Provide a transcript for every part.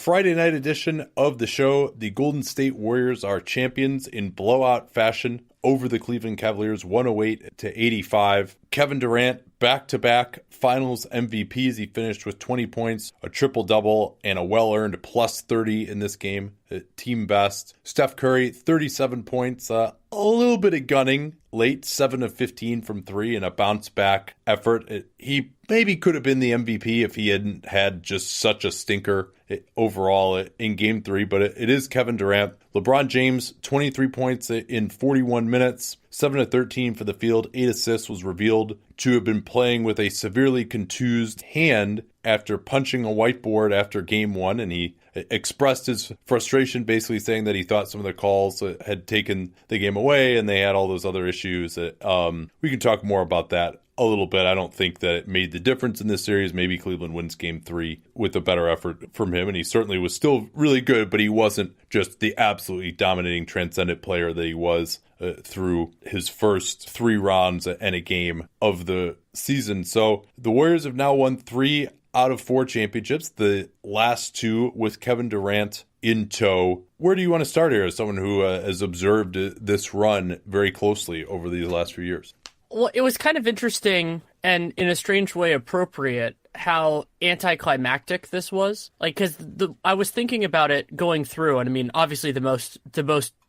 Friday night edition of the show. The Golden State Warriors are champions in blowout fashion over the Cleveland Cavaliers, 108-85. Kevin Durant, back-to-back finals MVPs. He finished with 20 points, a triple-double, and a well-earned plus 30 in this game. Team best. Steph Curry, 37 points, a little bit of gunning late, 7 of 15 from 3, and a bounce-back effort. He maybe could have been the MVP if he hadn't had just such a stinker overall in Game 3, but it is Kevin Durant. LeBron James, 23 points in 41 minutes, 7 of 13 for the field, 8 assists, was revealed to have been playing with a severely contused hand after punching a whiteboard after Game 1, and he expressed his frustration, basically saying that he thought some of the calls had taken the game away and they had all those other issues. We can talk more about that a little bit. I don't think that it made the difference in this series. Maybe Cleveland wins Game 3 with a better effort from him, and he certainly was still really good, but he wasn't just the absolutely dominating, transcendent player that he was through his first 3 rounds and a game of the season. So the Warriors have now won 3 out of 4 championships, the last 2 with Kevin Durant in tow. Where do you want to start here as someone who has observed this run very closely over these last few years? Well, it was kind of interesting and in a strange way appropriate how anticlimactic this was. Like, because I was thinking about it going through, and I mean, obviously the most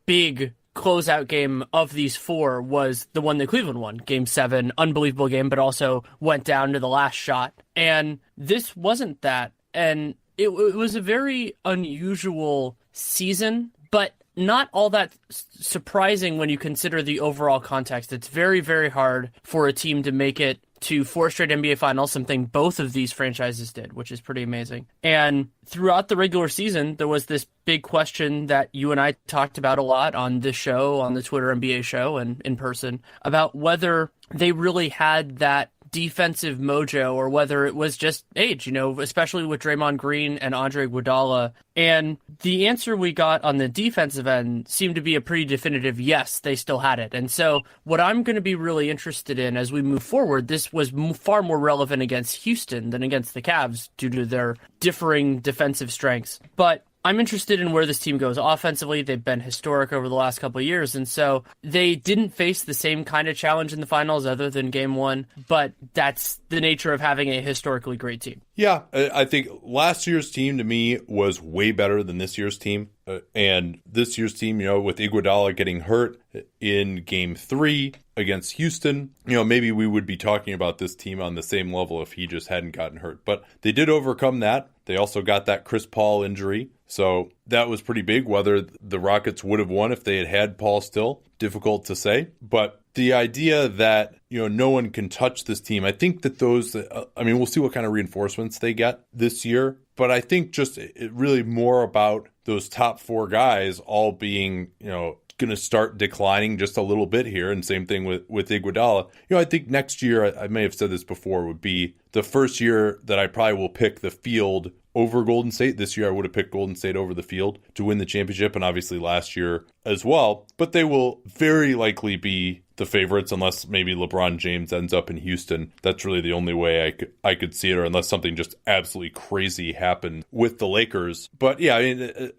big closeout game of these 4 was the one that Cleveland won, Game 7, unbelievable game, but also went down to the last shot. And this wasn't that. And it was a very unusual season, but not all that surprising when you consider the overall context. It's very, very hard for a team to make it to 4 straight NBA Finals, something both of these franchises did, which is pretty amazing. And throughout the regular season, there was this big question that you and I talked about a lot on this show, on the Twitter NBA show and in person, about whether they really had that defensive mojo or whether it was just age, especially with Draymond Green and Andre Iguodala. And the answer we got on the defensive end seemed to be a pretty definitive yes, they still had it. And so what I'm going to be really interested in as we move forward, this was far more relevant against Houston than against the Cavs due to their differing defensive strengths. But I'm interested in where this team goes offensively. They've been historic over the last couple of years, and so they didn't face the same kind of challenge in the finals other than Game 1, but that's the nature of having a historically great team. Yeah, I think last year's team to me was way better than this year's team. And this year's team, with Iguodala getting hurt in Game 3 against Houston, maybe we would be talking about this team on the same level if he just hadn't gotten hurt. But they did overcome that. They also got that Chris Paul injury. So that was pretty big. Whether the Rockets would have won if they had Paul still, difficult to say. But the idea that, no one can touch this team, I think that those, we'll see what kind of reinforcements they get this year. But I think just it really more about those top 4 guys all being, going to start declining just a little bit here. And same thing with Iguodala. I think next year, I may have said this before, would be the first year that I probably will pick the field over Golden State. This year I would have picked Golden State over the field to win the championship, and obviously last year as well. But they will very likely be the favorites unless maybe LeBron James ends up in Houston. That's really the only way I could see it, or unless something just absolutely crazy happened with the Lakers. But yeah,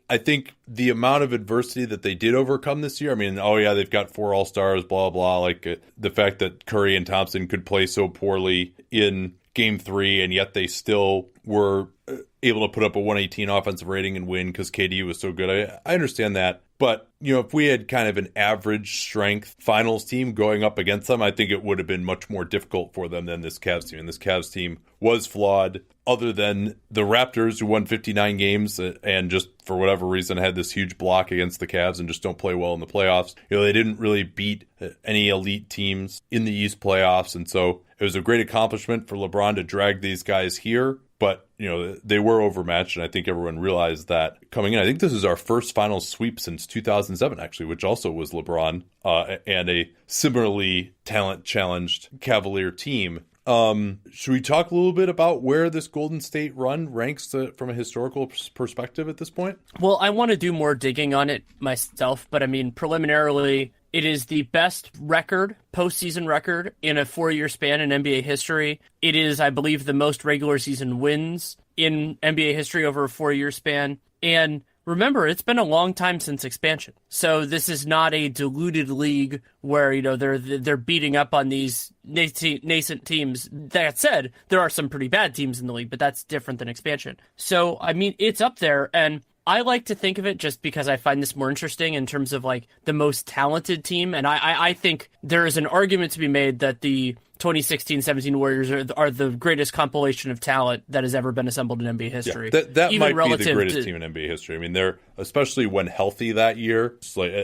I think the amount of adversity that they did overcome this year, they've got 4 All-Stars, blah, blah, like the fact that Curry and Thompson could play so poorly in Game 3, and yet they still were able to put up a 118 offensive rating and win because KD was so good. I understand that. But, if we had kind of an average strength finals team going up against them, I think it would have been much more difficult for them than this Cavs team. And this Cavs team was flawed, other than the Raptors, who won 59 games and just for whatever reason had this huge block against the Cavs and just don't play well in the playoffs. They didn't really beat any elite teams in the East playoffs. And so it was a great accomplishment for LeBron to drag these guys here. But, they were overmatched, and I think everyone realized that coming in. I think this is our first finals sweep since 2007, actually, which also was LeBron and a similarly talent-challenged Cavalier team. Should we talk a little bit about where this Golden State run ranks from a historical perspective at this point? Well, I want to do more digging on it myself, but preliminarily, it is the best postseason record in a 4-year span in NBA history. It is, I believe, the most regular season wins in NBA history over a 4-year span. And remember, it's been a long time since expansion. So this is not a diluted league where, they're beating up on these nascent teams. That said, there are some pretty bad teams in the league, but that's different than expansion. So, I mean, it's up there, and I like to think of it just because I find this more interesting in terms of like the most talented team. And I think there is an argument to be made that the 2016-17 Warriors are the greatest compilation of talent that has ever been assembled in NBA history. Yeah, that might be the greatest team in NBA history. I mean, they're, especially when healthy that year,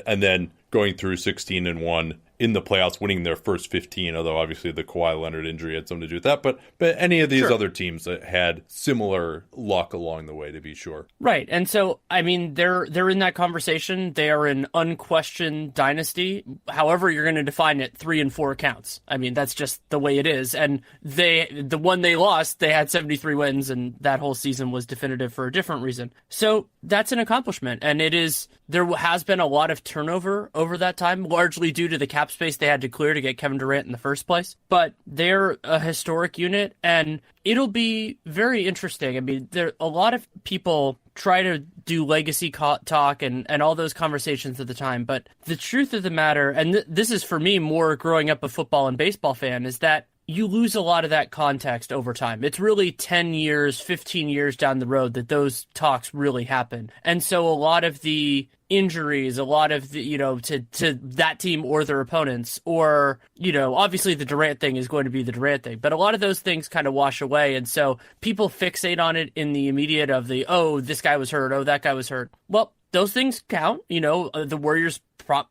and then going through 16-1 in the playoffs, winning their first 15, although obviously the Kawhi Leonard injury had something to do with that. But any of these other teams that had similar luck along the way, to be sure. Right. And so, I mean, they're in that conversation. They are an unquestioned dynasty. However you're going to define it, 3 and 4 counts. I mean, that's just the way it is. And the one they lost, they had 73 wins, and that whole season was definitive for a different reason. So that's an accomplishment. And there has been a lot of turnover over that time, largely due to the cap space they had to clear to get Kevin Durant in the first place. But they're a historic unit, and it'll be very interesting. I mean, a lot of people try to do legacy talk and all those conversations at the time. But the truth of the matter, and this is for me more growing up a football and baseball fan, is that you lose a lot of that context over time. It's really 10 years, 15 years down the road that those talks really happen. And so a lot of the injuries, a lot of the, to that team or their opponents, or, obviously the Durant thing is going to be the Durant thing, but a lot of those things kind of wash away. And so people fixate on it in the immediate of this guy was hurt, that guy was hurt. Well, those things count. The Warriors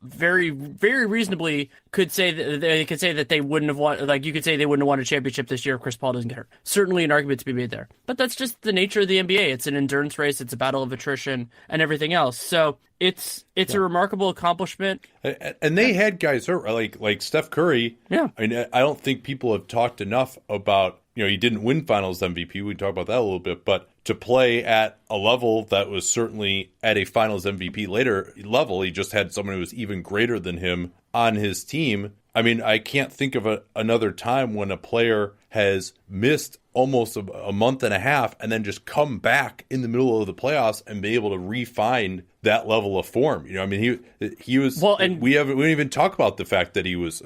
very, very reasonably could say that they wouldn't have won. Like, you could say they wouldn't have won a championship this year if Chris Paul doesn't get hurt. Certainly an argument to be made there. But that's just the nature of the NBA. It's an endurance race. It's a battle of attrition and everything else. So it's a remarkable accomplishment. And they had guys hurt, like Steph Curry. Yeah. I mean, I don't think people have talked enough about, he didn't win Finals MVP. We can talk about that a little bit, but to play at a level that was certainly at a Finals MVP later level, he just had someone who was even greater than him on his team. I mean, I can't think of another time when a player has missed almost a month and a half and then just come back in the middle of the playoffs and be able to re-find that level of form. I mean, he was. Well, and we didn't even talk about the fact that he was,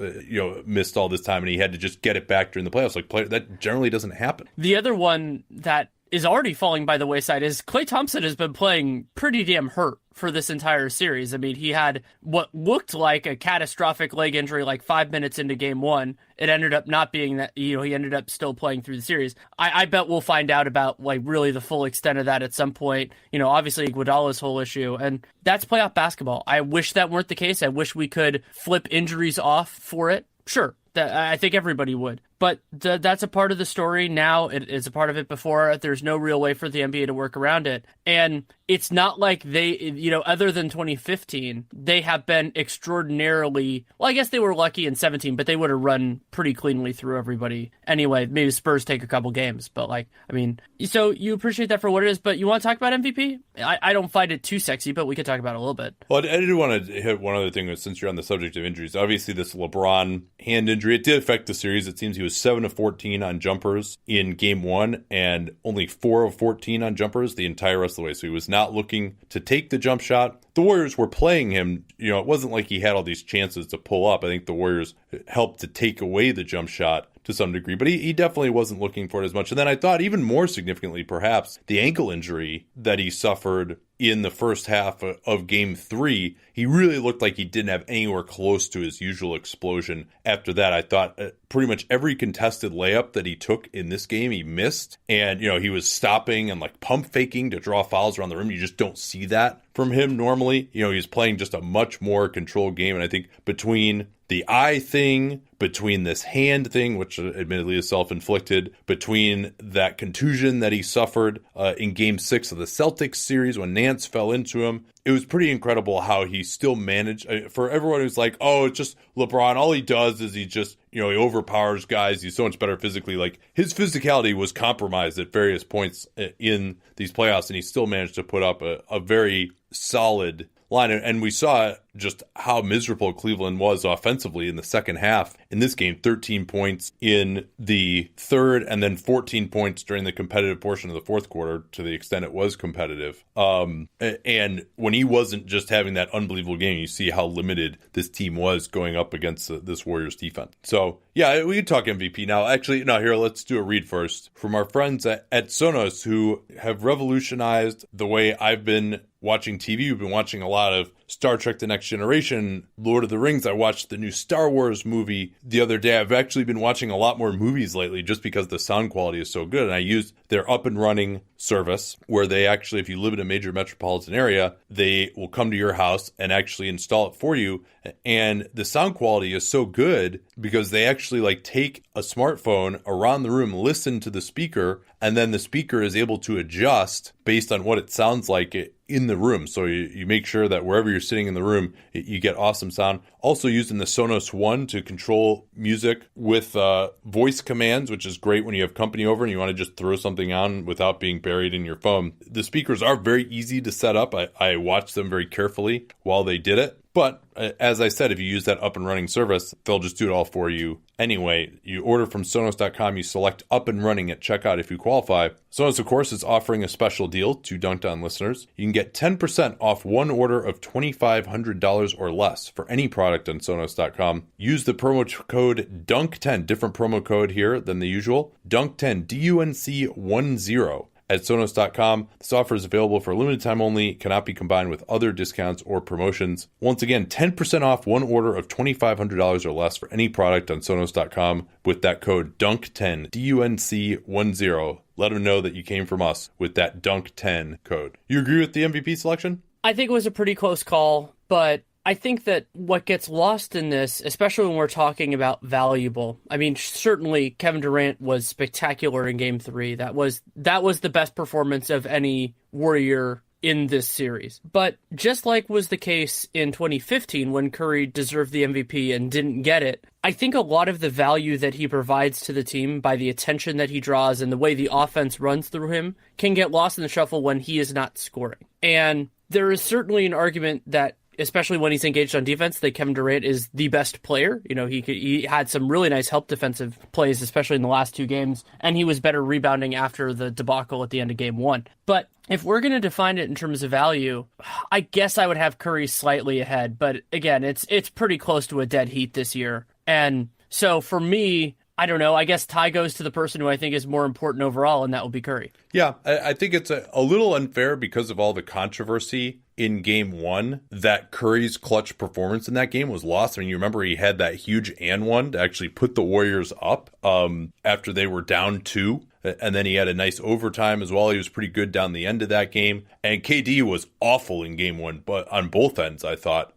missed all this time and he had to just get it back during the playoffs. That generally doesn't happen. The other one that is already falling by the wayside is Klay Thompson has been playing pretty damn hurt for this entire series. I mean, he had what looked like a catastrophic leg injury like 5 minutes into game 1. It ended up not being that, he ended up still playing through the series. I bet we'll find out about like really the full extent of that at some point. Obviously Iguodala's whole issue, and that's playoff basketball. I wish that weren't the case. I wish we could flip injuries off for it. Sure. I think everybody would. But that's a part of the story now. It's a part of it before. There's no real way for the NBA to work around it. And it's not like they, other than 2015, they have been extraordinarily, well, I guess they were lucky in 17, but they would have run pretty cleanly through everybody. Anyway, maybe Spurs take a couple games, but so you appreciate that for what it is, but you want to talk about MVP? I don't find it too sexy, but we could talk about it a little bit. Well, I did want to hit one other thing since you're on the subject of injuries. Obviously, this LeBron hand injury, it did affect the series. It seems he was 7 of 14 on jumpers in game 1 and only 4 of 14 on jumpers the entire rest of the way. So he was not looking to take the jump shot. The Warriors were playing him. It wasn't like he had all these chances to pull up. I think the Warriors helped to take away the jump shot to some degree, but he definitely wasn't looking for it as much. And then I thought even more significantly, perhaps, the ankle injury that he suffered in the first half of game 3, he really looked like he didn't have anywhere close to his usual explosion. After that, I thought pretty much every contested layup that he took in this game, he missed. And, he was stopping and pump faking to draw fouls around the rim. You just don't see that from him normally. He's playing just a much more controlled game. And I think between the eye thing, between this hand thing, which admittedly is self-inflicted, between that contusion that he suffered in Game 6 of the Celtics series when Nance fell into him, it was pretty incredible how he still managed. For everyone who's like, oh, it's just LeBron, all he does is he just, he overpowers guys. He's so much better physically. His physicality was compromised at various points in these playoffs, and he still managed to put up a very solid line. And we saw just how miserable Cleveland was offensively in the second half. In this game, 13 points in the third and then 14 points during the competitive portion of the fourth quarter, to the extent it was competitive. And when he wasn't just having that unbelievable game, you see how limited this team was going up against this Warriors defense. So, yeah, we could talk MVP now. Actually, no, here, let's do a read first from our friends at Sonos, who have revolutionized the way I've been watching TV. We've been watching a lot of Star Trek: The Next Generation, Lord of the Rings. I watched the new Star Wars movie the other day. I've actually been watching a lot more movies lately just because the sound quality is so good. And I use their up and running service where they actually, if you live in a major metropolitan area, they will come to your house and actually install it for you. And the sound quality is so good because they actually like take a smartphone around the room, listen to the speaker, and then the speaker is able to adjust based on what it sounds like in the room. So you make sure that wherever you're sitting in the room, you get awesome sound. Also using the Sonos One to control music with voice commands, which is great when you have company over and you want to just throw something on without being buried in your phone. The speakers are very easy to set up. I watched them very carefully while they did it. But as I said, if you use that up and running service, they'll just do it all for you anyway. You order from Sonos.com, you select up and running at checkout if you qualify. Sonos, of course, is offering a special deal to Dunc'd listeners. You can get 10% off one order of $2,500 or less for any product on Sonos.com. Use the promo code DUNC10, different promo code here than the usual, DUNC10, DUNC10. At Sonos.com. This offer is available for a limited time only, cannot be combined with other discounts or promotions. Once again, 10% off one order of $2,500 or less for any product on Sonos.com with that code DUNC10, DUNC10. Let them know that you came from us with that DUNC10 code. You agree with the MVP selection? I think it was a pretty close call, but I think that what gets lost in this, especially when we're talking about valuable, I mean, certainly Kevin Durant was spectacular in Game 3. That was the best performance of any Warrior in this series. But just like was the case in 2015 when Curry deserved the MVP and didn't get it, I think a lot of the value that he provides to the team by the attention that he draws and the way the offense runs through him can get lost in the shuffle when he is not scoring. And there is certainly an argument that, especially when he's engaged on defense, that Kevin Durant is the best player. You know, he had some really nice help defensive plays, especially in the last two games, and he was better rebounding after the debacle at the end of Game 1. But if we're going to define it in terms of value, I guess I would have Curry slightly ahead. But again, it's pretty close to a dead heat this year. And so for me, I don't know. I guess tie goes to the person who I think is more important overall, and that will be Curry. Yeah, I think it's a little unfair because of all the controversy in Game 1 that Curry's clutch performance in that game was lost. I mean, you remember he had that huge and one to actually put the Warriors up after they were down 2. And then he had a nice overtime as well. He was pretty good down the end of that game. And KD was awful in Game 1, but on both ends, I thought,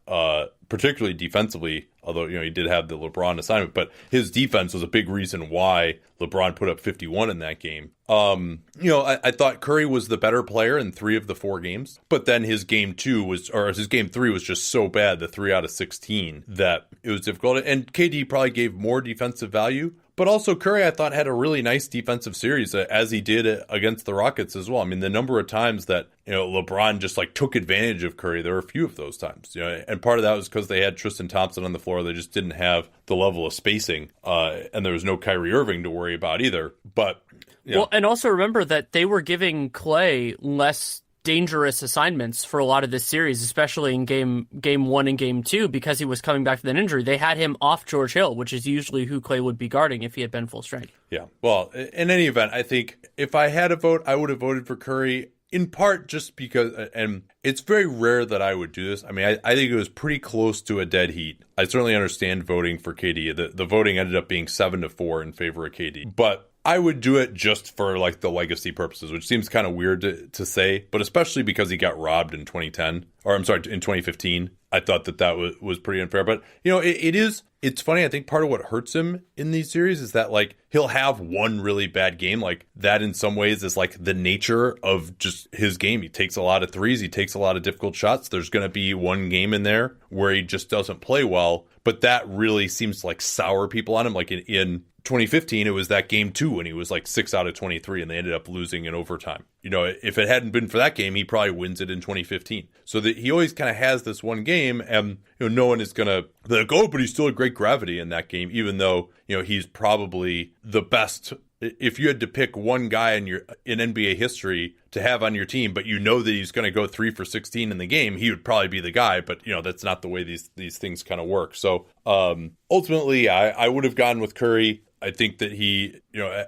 particularly defensively, although, you know, he did have the LeBron assignment, but his defense was a big reason why LeBron put up 51 in that game. You know, I thought Curry was the better player in 3 of the 4 games, but then his Game 3 was just so bad, the 3 out of 16, that it was difficult. And KD probably gave more defensive value. But also Curry, I thought, had a really nice defensive series, as he did against the Rockets as well. I mean, the number of times that, you know, LeBron just like took advantage of Curry, there were a few of those times. You know, and part of that was because they had Tristan Thompson on the floor. They just didn't have the level of spacing, and there was no Kyrie Irving to worry about either. But you know. Well, and also remember that they were giving Clay less dangerous assignments for a lot of this series, especially in game 1 and game 2, because he was coming back from an injury. They had him off George Hill, which is usually who Clay would be guarding if he had been full strength. Yeah. Well, in any event, I think if I had a vote, I would have voted for Curry, in part just because, and it's very rare that I would do this. I mean, I think it was pretty close to a dead heat. I certainly understand voting for KD. The voting ended up being 7-4 in favor of KD. But I would do it just for like the legacy purposes, which seems kind of weird to say, but especially because he got robbed in 2010, or I'm sorry, in 2015. I thought that was pretty unfair. But, you know, it's funny. I think part of what hurts him in these series is that, like, he'll have one really bad game. Like, that in some ways is like the nature of just his game. He takes a lot of threes. He takes a lot of difficult shots. There's going to be one game in there where he just doesn't play well. But that really seems to like sour people on him. Like in 2015, it was that game 2 when he was like 6 out of 23 and they ended up losing in overtime. If it hadn't been for that game, he probably wins it in 2015. So that he always kind of has this one game, and no one is going to be like, oh, but he's still a great gravity in that game, even though, he's probably the best. If you had to pick one guy in NBA history to have on your team, but that he's going to go 3 for 16 in the game, he would probably be the guy. But that's not the way these things kind of work. So ultimately, I would have gone with Curry. I think that he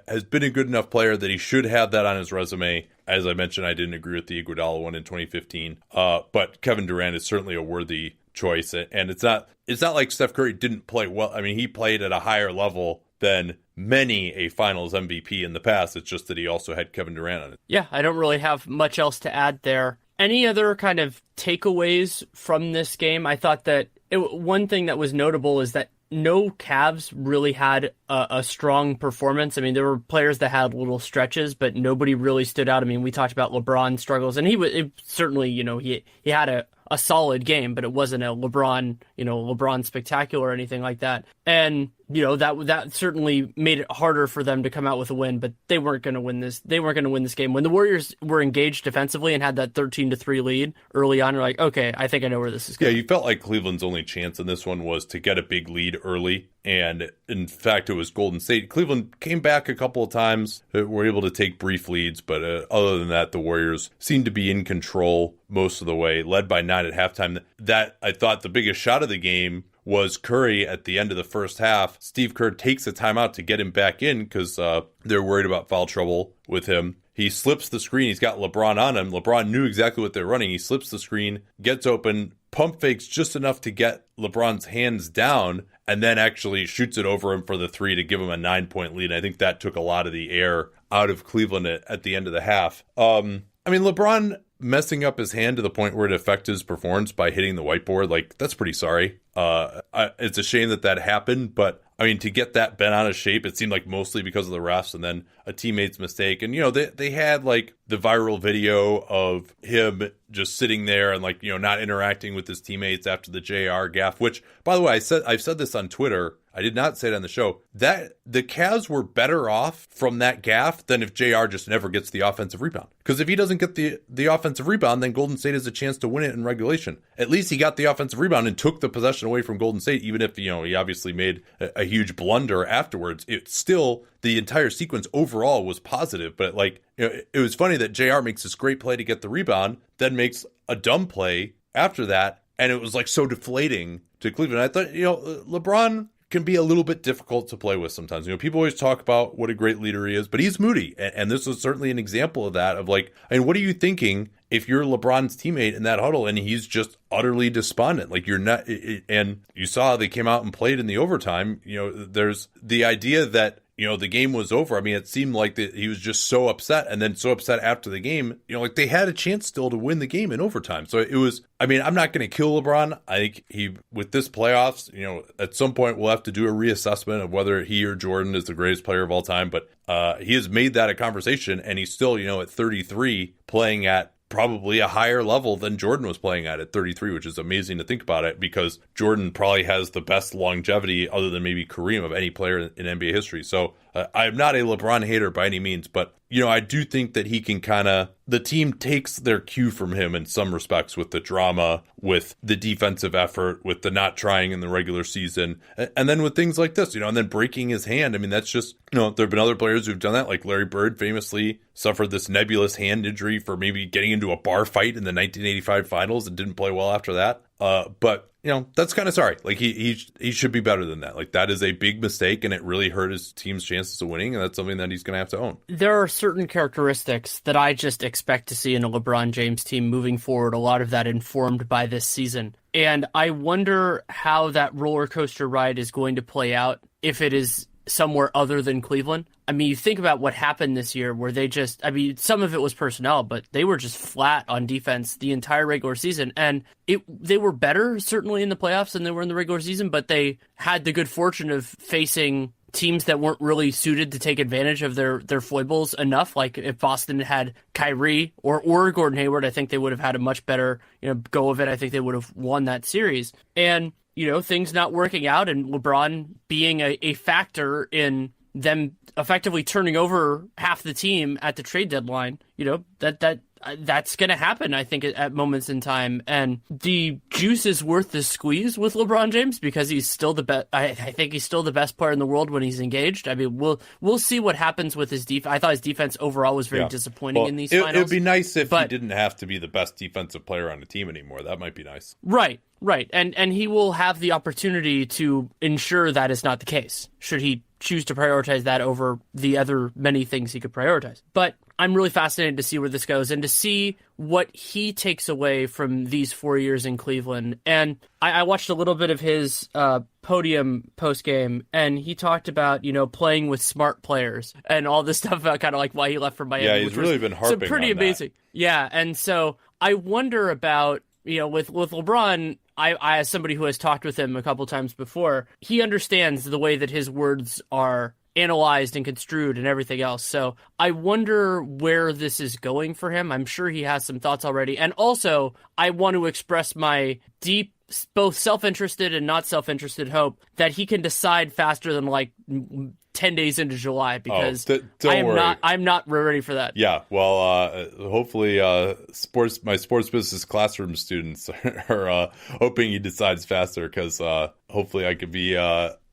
has been a good enough player that he should have that on his resume. As I mentioned, I didn't agree with the Iguodala one in 2015, but Kevin Durant is certainly a worthy choice. And it's not like Steph Curry didn't play well. I mean, he played at a higher level than many a finals MVP in the past. It's just that he also had Kevin Durant on it. Yeah, I don't really have much else to add there. Any other kind of takeaways from this game? I thought that one thing that was notable is that no Cavs really had a strong performance. I mean, there were players that had little stretches, but nobody really stood out. I mean, we talked about LeBron's struggles, and he certainly, he had a solid game, but it wasn't a LeBron spectacular or anything like that. And that certainly made it harder for them to come out with a win, but they weren't going to win this. They weren't going to win this game. When the Warriors were engaged defensively and had that 13-3 lead early on, you're like, okay, I think I know where this is going. Yeah, you felt like Cleveland's only chance in this one was to get a big lead early. And in fact, it was Golden State. Cleveland came back a couple of times, were able to take brief leads. But other than that, the Warriors seemed to be in control most of the way, led by 9 at halftime. That I thought the biggest shot of the game was Curry at the end of the first half. Steve Kerr takes a timeout to get him back in because they're worried about foul trouble with him. He slips the screen. He's got LeBron on him. LeBron knew exactly what they're running. He slips the screen, gets open, pump fakes just enough to get LeBron's hands down, and then actually shoots it over him for the 3 to give him a 9-point lead. And I think that took a lot of the air out of Cleveland at the end of the half. LeBron messing up his hand to the point where it affected his performance by hitting the whiteboard, like, that's pretty sorry. It's a shame that happened, but I mean, to get that bent out of shape, it seemed like mostly because of the refs and then a teammate's mistake. And, they had like the viral video of him just sitting there and like, not interacting with his teammates after the JR gaffe, which, by the way, I've said this on Twitter. I did not say it on the show, that the Cavs were better off from that gaffe than if JR just never gets the offensive rebound. Because if he doesn't get the offensive rebound, then Golden State has a chance to win it in regulation. At least he got the offensive rebound and took the possession away from Golden State, even if, he obviously made a huge blunder afterwards. It's still, the entire sequence overall was positive. But it was funny that JR makes this great play to get the rebound, then makes a dumb play after that. And it was like so deflating to Cleveland. I thought, LeBron can be a little bit difficult to play with sometimes. People always talk about what a great leader he is, but he's moody. And this was certainly an example of that, of like, what are you thinking if you're LeBron's teammate in that huddle and he's just utterly despondent? Like, you're not, and you saw they came out and played in the overtime. There's the idea that, the game was over. I mean, it seemed like that he was just so upset, and then so upset after the game, they had a chance still to win the game in overtime. So it was, I'm not going to kill LeBron. I think with this playoffs, at some point we'll have to do a reassessment of whether he or Jordan is the greatest player of all time. But he has made that a conversation, and he's still, at 33 playing at probably a higher level than Jordan was playing at 33, which is amazing to think about it, because Jordan probably has the best longevity other than maybe Kareem of any player in NBA history. So I'm not a LeBron hater by any means, but I do think that he can the team takes their cue from him in some respects, with the drama, with the defensive effort, with the not trying in the regular season, and then with things like this, and then breaking his hand. I mean, that's just, there have been other players who've done that, like Larry Bird famously suffered this nebulous hand injury for maybe getting into a bar fight in the 1985 finals and didn't play well after that. But that's kind of sorry. Like, he should be better than that. Like, that is a big mistake, and it really hurt his team's chances of winning, and that's something that he's going to have to own. There are certain characteristics that I just expect to see in a LeBron James team moving forward, a lot of that informed by this season. And I wonder how that roller coaster ride is going to play out if it is somewhere other than Cleveland. I mean, you think about what happened this year where they just, some of it was personnel, but they were just flat on defense the entire regular season. And they were better, certainly, in the playoffs than they were in the regular season, but they had the good fortune of facing teams that weren't really suited to take advantage of their foibles enough. Like, if Boston had Kyrie or Gordon Hayward, I think they would have had a much better go of it. I think they would have won that series. And things not working out and LeBron being a factor in them effectively turning over half the team at the trade deadline, that's going to happen, I think, at moments in time. And the juice is worth the squeeze with LeBron James because he's still the best. I think he's still the best player in the world when he's engaged. I mean, we'll see what happens with his defense. I thought his defense overall was very disappointing in these finals. It would be nice if he didn't have to be the best defensive player on the team anymore. That might be nice. Right. And he will have the opportunity to ensure that is not the case, should he choose to prioritize that over the other many things he could prioritize. But I'm really fascinated to see where this goes and to see what he takes away from these 4 years in Cleveland. And I watched a little bit of his podium post-game, and he talked about, playing with smart players and all this stuff about kind of like why he left for Miami. Yeah, he's really been harping on pretty amazing. That. Yeah, and so I wonder about, with LeBron, I, as somebody who has talked with him a couple times before, he understands the way that his words are analyzed and construed and everything else. So I wonder where this is going for him. I'm sure he has some thoughts already. And also, I want to express my deep, both self-interested and not self-interested hope that he can decide faster than 10 days into July, because I'm not ready for that. Yeah, well, hopefully my sports business classroom students are hoping he decides faster, because hopefully I could be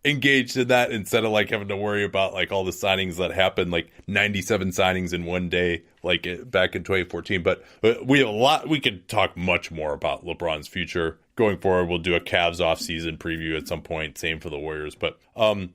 engaged in that instead of having to worry about all the signings that happened, 97 signings in one day, back in 2014. But we have a lot. We could talk much more about LeBron's future going forward. We'll do a Cavs offseason preview at some point. Same for the Warriors. But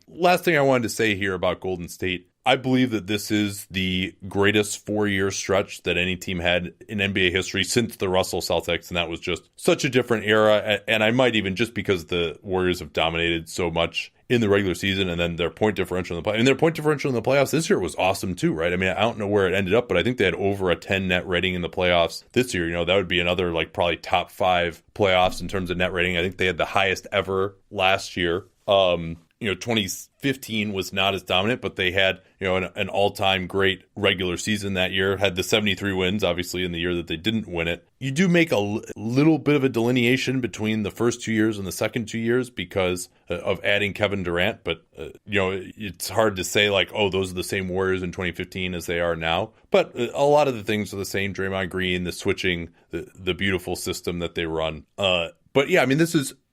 last thing I wanted to say here about Golden State. I believe that this is the greatest 4-year stretch that any team had in NBA history since the Russell Celtics, and that was just such a different era. And I might even, just because the Warriors have dominated so much in the regular season, and then their point differential in the playoffs. And their point differential in the playoffs this year was awesome too, right? I mean, I don't know where it ended up, but I think they had over a 10 net rating in the playoffs this year. That would be another probably top 5 playoffs in terms of net rating. I think they had the highest ever last year. 2015 was not as dominant, but they had, an all-time great regular season that year, had the 73 wins, obviously, in the year that they didn't win it. You do make a little bit of a delineation between the first 2 years and the second 2 years because of adding Kevin Durant, but, it's hard to say those are the same Warriors in 2015 as they are now. But a lot of the things are the same. Draymond Green, the switching, the beautiful system that they run. But yeah, I mean,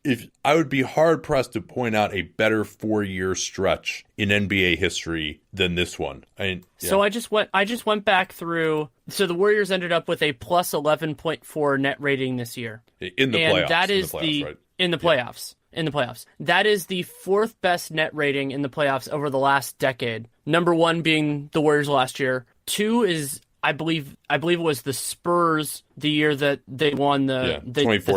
if I would be hard pressed to point out a better 4-year stretch in NBA history than this one. So I just went back through. So the Warriors ended up with a plus 11.4 net rating this year in the playoffs. That is in the playoffs. In the playoffs, that is the 4th best net rating in the playoffs over the last decade. Number 1 being the Warriors last year. 2 is, I believe it was the Spurs the year that they won the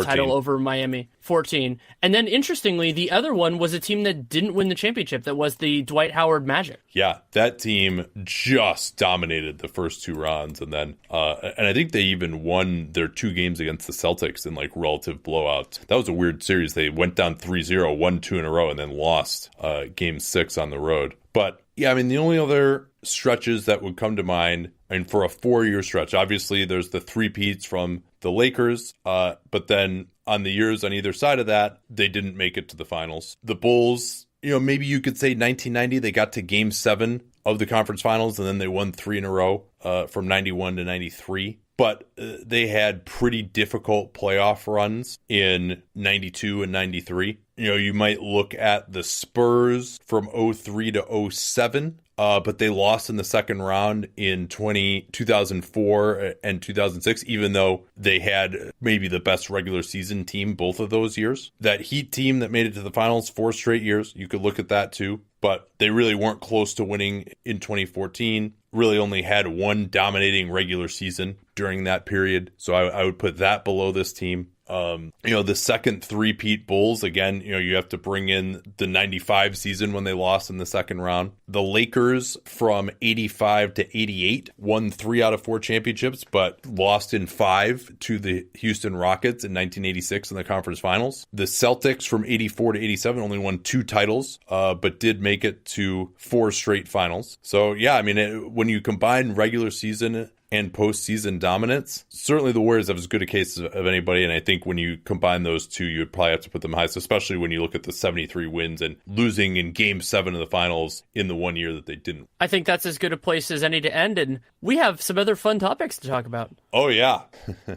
title over Miami, 14. And then interestingly, the other one was a team that didn't win the championship. That was the Dwight Howard Magic. Yeah, that team just dominated the first 2 rounds, and then and I think they even won their 2 games against the Celtics in relative blowouts. That was a weird series. They went down 3-0, won 2 in a row, and then lost game 6 on the road. But yeah, I mean, the only other stretches that would come to mind, and for a 4-year stretch, obviously there's the three-peats from the Lakers, but then on the years on either side of that, they didn't make it to the finals. The Bulls, maybe you could say 1990, they got to game 7 of the conference finals, and then they won 3 in a row from 91 to 93. But they had pretty difficult playoff runs in 92 and 93. You might look at the Spurs from 03 to 07, but they lost in the second round in 2004 and 2006, even though they had maybe the best regular season team both of those years. That Heat team that made it to the finals 4 straight years, you could look at that too. But they really weren't close to winning in 2014. Really only had 1 dominating regular season during that period. So I would put that below this team. The second three-peat Bulls, again, you have to bring in the 95 season when they lost in the second round. The Lakers from 85 to 88 won 3 out of 4 championships, but lost in 5 to the Houston Rockets in 1986 in the conference finals. The Celtics from 84 to 87 only won 2 titles, but did make it to 4 straight finals. So yeah, I mean, when you combine regular season and postseason dominance, certainly the Warriors have as good a case of anybody. And I think when you combine those two, you would probably have to put them highest, especially when you look at the 73 wins and losing in Game 7 of the finals in the 1 year that they didn't. I think that's as good a place as any to end. And we have some other fun topics to talk about. Oh, yeah.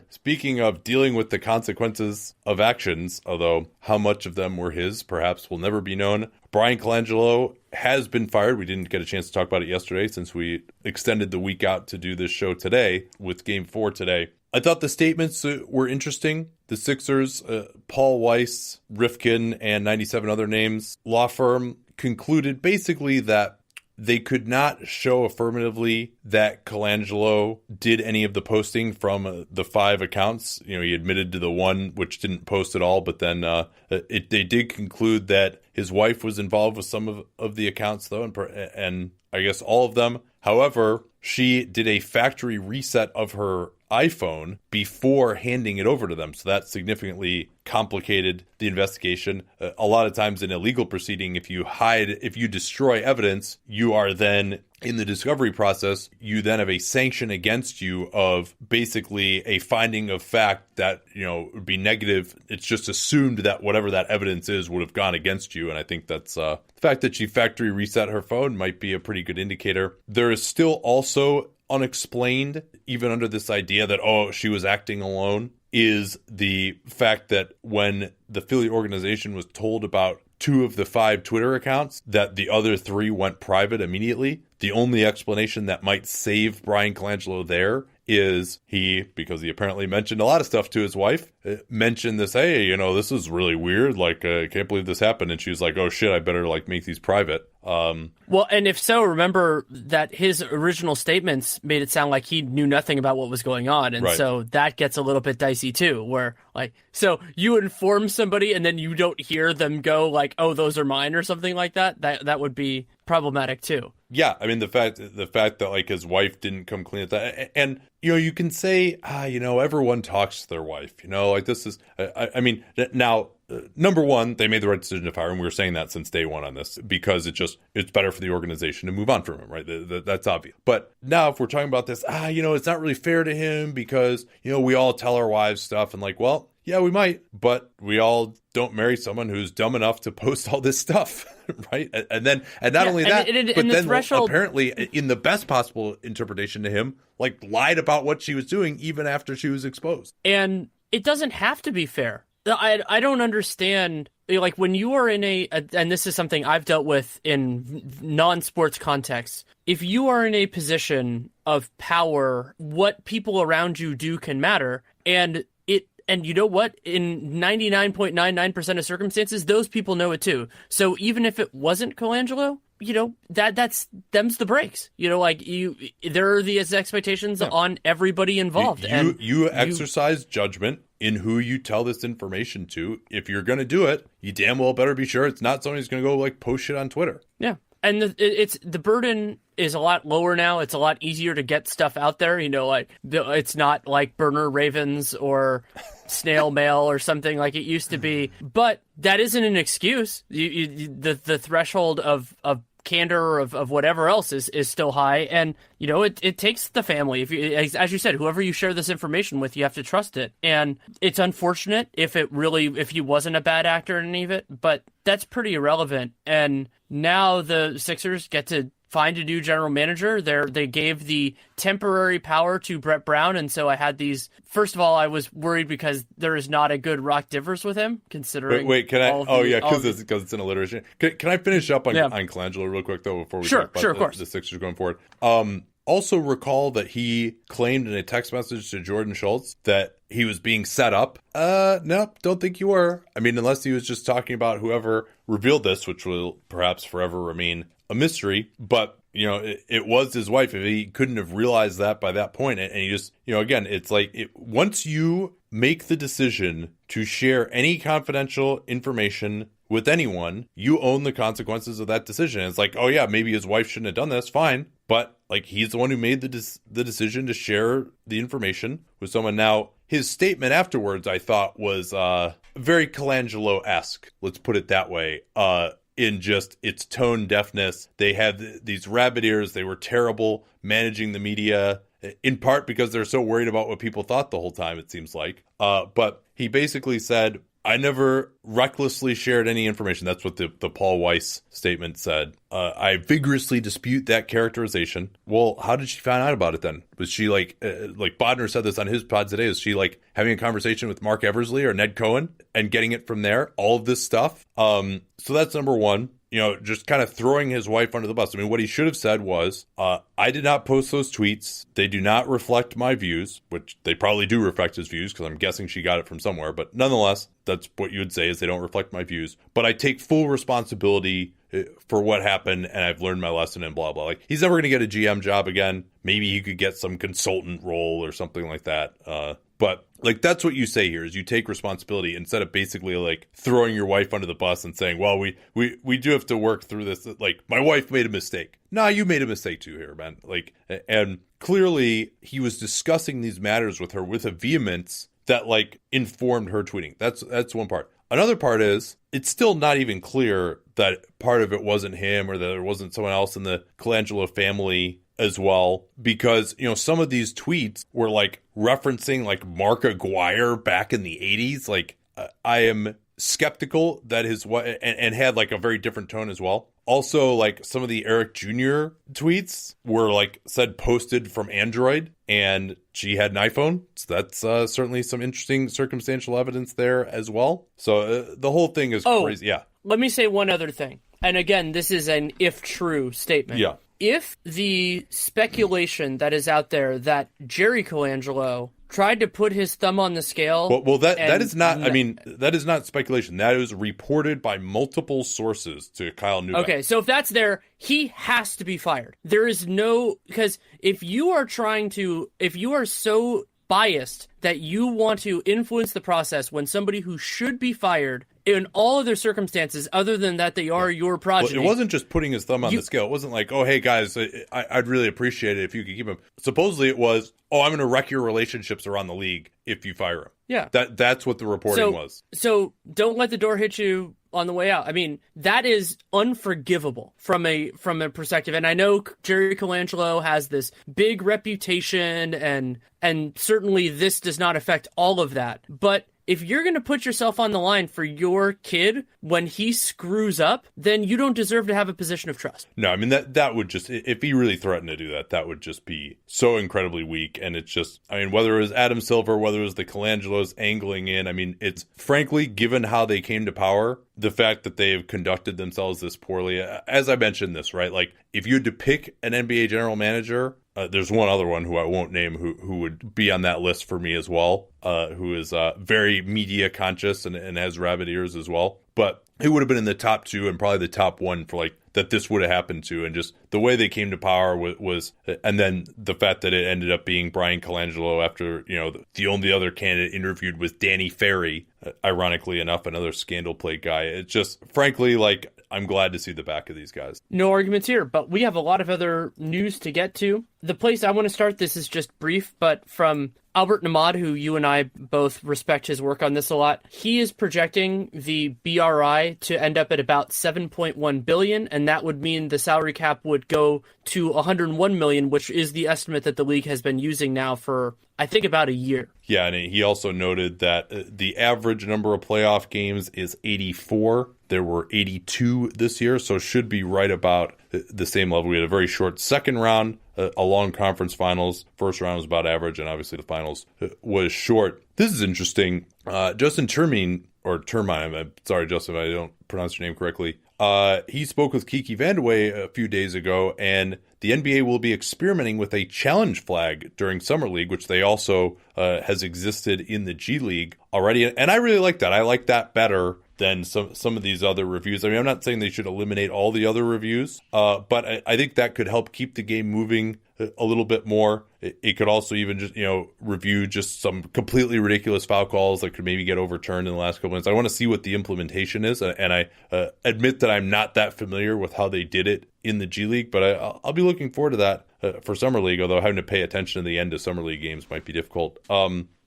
Speaking of dealing with the consequences of actions, although how much of them were his perhaps will never be known, Bryan Colangelo has been fired. We didn't get a chance to talk about it yesterday since we extended the week out to do this show today with Game 4 today. I thought the statements were interesting. The Sixers, Paul Weiss, Rifkin, and 97 other names, law firm, concluded basically that they could not show affirmatively that Colangelo did any of the posting from the 5 accounts. You know, he admitted to the one which didn't post at all, but then they did conclude that his wife was involved with some of the accounts, though, and I guess all of them. However, she did a factory reset of her iPhone before handing it over to them. So that significantly complicated the investigation. A lot of times in a legal proceeding, if you destroy evidence, you are then in the discovery process, you then have a sanction against you of basically a finding of fact that, you know, would be negative. It's just assumed that whatever that evidence is would have gone against you. And I think that's the fact that she factory reset her phone might be a pretty good indicator. There is still also unexplained, even under this idea that, oh, she was acting alone, is the fact that when the Philly organization was told about 2 of the 5 Twitter accounts, that the other 3 went private immediately. The only explanation that might save Bryan Colangelo there is because he apparently mentioned a lot of stuff to his wife, mentioned this, hey, you know, this is really weird. Like, I can't believe this happened. And she was like, oh shit, I better make these private. Well, and if so, remember that his original statements made it sound like he knew nothing about what was going on. And so that gets a little bit dicey too, where so you inform somebody and then you don't hear them go like, oh, those are mine or something like that. That would be problematic too. Yeah, I mean, the fact that his wife didn't come clean at that, and you know, you can say, everyone talks to their wife, this is, I mean, now, number one, they made the right decision to fire him. We were saying that since day one on this, because it's better for the organization to move on from him, right? That's obvious. But now if we're talking about this, it's not really fair to him because, we all tell our wives stuff and well, yeah, we might, but we all don't marry someone who's dumb enough to post all this stuff, right? And not only that, but then apparently, in the best possible interpretation to him, lied about what she was doing even after she was exposed. And it doesn't have to be fair. I don't understand, when you are in and this is something I've dealt with in non-sports contexts, if you are in a position of power, what people around you do can matter, and you know what? In 99.99% of circumstances, those people know it too. So even if it wasn't Colangelo, that's them's the breaks. There are these expectations on everybody involved. You exercise judgment in who you tell this information to. If you're going to do it, you damn well better be sure it's not somebody who's going to go post shit on Twitter. Yeah. And the burden is a lot lower now. It's a lot easier to get stuff out there. It's not like burner ravens or snail mail or something like it used to be. But that isn't an excuse. The threshold of candor of whatever else is still high, and it takes the family. If you, as you said, whoever you share this information with, you have to trust it. And it's unfortunate if he wasn't a bad actor in any of it, but that's pretty irrelevant. And now the Sixers get to find a new general manager. They gave the temporary power to Brett Brown, and so I had these. First of all, I was worried because there is not a good Rock Divers with him, considering. Wait, can I? Because it's in alliteration. Can I finish up on Colangelo real quick though before we talk about the Sixers going forward? Also recall that he claimed in a text message to Jordan Schultz that he was being set up. No, don't think you were. I mean, unless he was just talking about whoever revealed this, which will perhaps forever remain a mystery. But, it was his wife. If he couldn't have realized that by that point, and he just, again, it's once you make the decision to share any confidential information with anyone, you own the consequences of that decision. It's oh yeah, maybe his wife shouldn't have done this, fine. But he's the one who made the decision to share the information with someone. Now, his statement afterwards, I thought, was very Colangelo-esque. Let's put it that way. In just its tone deafness, they had these rabbit ears. They were terrible managing the media in part because they're so worried about what people thought the whole time, it seems like. But he basically said, I never recklessly shared any information. That's what the Paul Weiss statement said. I vigorously dispute that characterization. Well, how did she find out about it then? Was she like Bodner said this on his pod today, is she like having a conversation with Mark Eversley or Ned Cohen and getting it from there? All of this stuff. So that's number one. Just kind of throwing his wife under the bus. I mean, what he should have said was, I did not post those tweets. They do not reflect my views, which they probably do reflect his views because I'm guessing she got it from somewhere. But nonetheless, that's what you would say is they don't reflect my views. But I take full responsibility for what happened and I've learned my lesson and blah, blah. Like, he's never going to get a GM job again. Maybe he could get some consultant role or something like that. But like, that's what you say here is you take responsibility instead of basically like throwing your wife under the bus and saying, well, we do have to work through this. Like, my wife made a mistake. Nah, you made a mistake too here, man. Like, and clearly he was discussing these matters with her with a vehemence that like informed her tweeting. That's one part. Another part is it's still not even clear that part of it wasn't him or that there wasn't someone else in the Colangelo family as well, because, some of these tweets were like referencing like Mark Aguirre back in the 80s. Like, I am skeptical that his wife and had like a very different tone as well. Also, like some of the Eric Jr. tweets were like said posted from Android and she had an iPhone. So that's certainly some interesting circumstantial evidence there as well. So the whole thing is crazy. Yeah. Let me say one other thing. And again, this is an if true statement. Yeah. If the speculation that is out there that Jerry Colangelo tried to put his thumb on the scale. Well, that is not. I mean, that is not speculation. That is reported by multiple sources to Kyle Neubeck. Okay, so if that's there, he has to be fired. There is no, because if you are so biased that you want to influence the process when somebody who should be fired in all other circumstances other than that they are your progeny. Well, it wasn't just putting his thumb on the scale. It wasn't like, oh, hey, guys, I'd really appreciate it if you could keep him. Supposedly it was, oh, I'm going to wreck your relationships around the league if you fire him. Yeah. That's what the reporting was. So don't let the door hit you on the way out. I mean, that is unforgivable from a perspective. And I know Jerry Colangelo has this big reputation and certainly this does not affect all of that. But if you're going to put yourself on the line for your kid when he screws up, then you don't deserve to have a position of trust. No, I mean, that would just, if he really threatened to do that, that would just be so incredibly weak. And it's just, I mean, whether it was Adam Silver, whether it was the Colangelos angling in, I mean, it's frankly, given how they came to power, the fact that they have conducted themselves this poorly, as I mentioned this, right? Like, if you had to pick an NBA general manager, there's one other one who I won't name who would be on that list for me as well, who is very media conscious and has rabbit ears as well. But it would have been in the top two and probably the top one for like that this would have happened to. And just the way they came to power was and then the fact that it ended up being Bryan Colangelo after, the only other candidate interviewed was Danny Ferry, ironically enough, another scandal-plagued guy. It's just, frankly, like, I'm glad to see the back of these guys. No arguments here, but we have a lot of other news to get to. The place I want to start, this is just brief, but from Albert Namad, who you and I both respect his work on this a lot, he is projecting the BRI to end up at about $7.1 billion, and that would mean the salary cap would go to $101 million, which is the estimate that the league has been using now for, I think, about a year. Yeah, and he also noted that the average number of playoff games is 84. There were 82 this year, so should be right about the same level. We had a very short second round, a long conference finals. First round was about average, and obviously the finals was short. This is interesting. Justin Termine, I'm sorry, Justin, if I don't pronounce your name correctly. He spoke with Kiki Vandeweghe a few days ago, and the NBA will be experimenting with a challenge flag during Summer League, which they also has existed in the G League already. And I really like that. I like that better than some of these other reviews. I mean, I'm not saying they should eliminate all the other reviews, but I think that could help keep the game moving a little bit more. It could also even just, review just some completely ridiculous foul calls that could maybe get overturned in the last couple minutes. I want to see what the implementation is, and I admit that I'm not that familiar with how they did it in the G League, but I'll be looking forward to that for Summer League, although having to pay attention to the end of Summer League games might be difficult.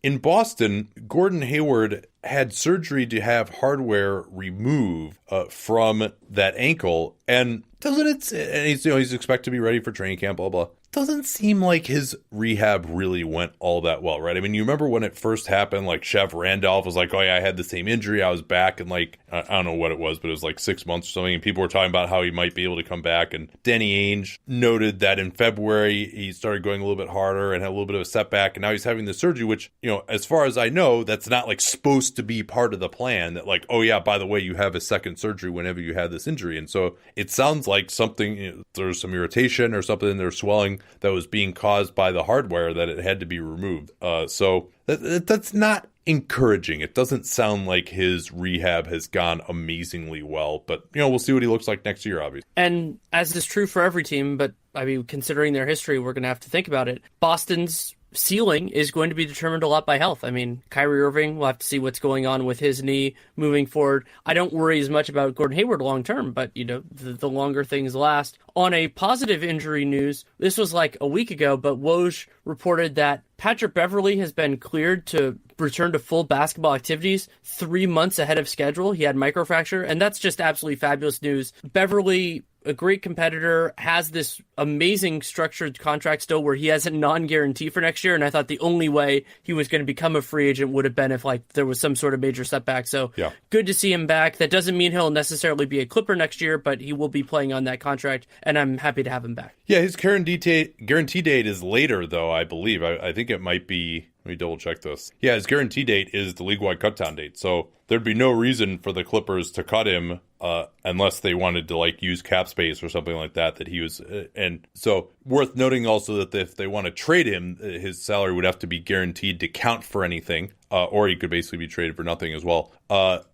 In Boston, Gordon Hayward had surgery to have hardware removed from that ankle, and he's expected to be ready for training camp, blah, blah. doesn't seem like his rehab really went all that well, right? I mean, you remember when it first happened, like Chef Randolph was like, oh yeah, I had the same injury. I was back in like, I don't know what it was, but it was like 6 months or something. And people were talking about how he might be able to come back. And Danny Ainge noted that in February, he started going a little bit harder and had a little bit of a setback. And now he's having the surgery, which, as far as I know, that's not like supposed to be part of the plan, that like, oh yeah, by the way, you have a second surgery whenever you have this injury. And so it sounds like something, there's some irritation or something in their swelling that was being caused by the hardware, that it had to be removed. So that's not encouraging. It doesn't sound like his rehab has gone amazingly well, but we'll see what he looks like next year, obviously. And as is true for every team, but I mean, considering their history, we're going to have to think about it. Boston's ceiling is going to be determined a lot by health. I mean, Kyrie Irving, we'll have to see what's going on with his knee moving forward. I don't worry as much about Gordon Hayward long term, but the longer things last. On a positive injury news, this was like a week ago, but Woj reported that Patrick Beverley has been cleared to return to full basketball activities 3 months ahead of schedule. He had microfracture, and that's just absolutely fabulous news. Beverley, a great competitor, has this amazing structured contract still where he has a non-guarantee for next year, and I thought the only way he was going to become a free agent would have been if like there was some sort of major setback. So yeah, good to see him back. That doesn't mean he'll necessarily be a Clipper next year, but he will be playing on that contract, and I'm happy to have him back. Yeah, his guarantee date is later, though, I believe. I think it might be... Let me double check this. Yeah, his guarantee date is the league-wide cut-down date. So there'd be no reason for the Clippers to cut him unless they wanted to like use cap space or something like that he was. And so worth noting also that if they want to trade him, his salary would have to be guaranteed to count for anything, or he could basically be traded for nothing as well.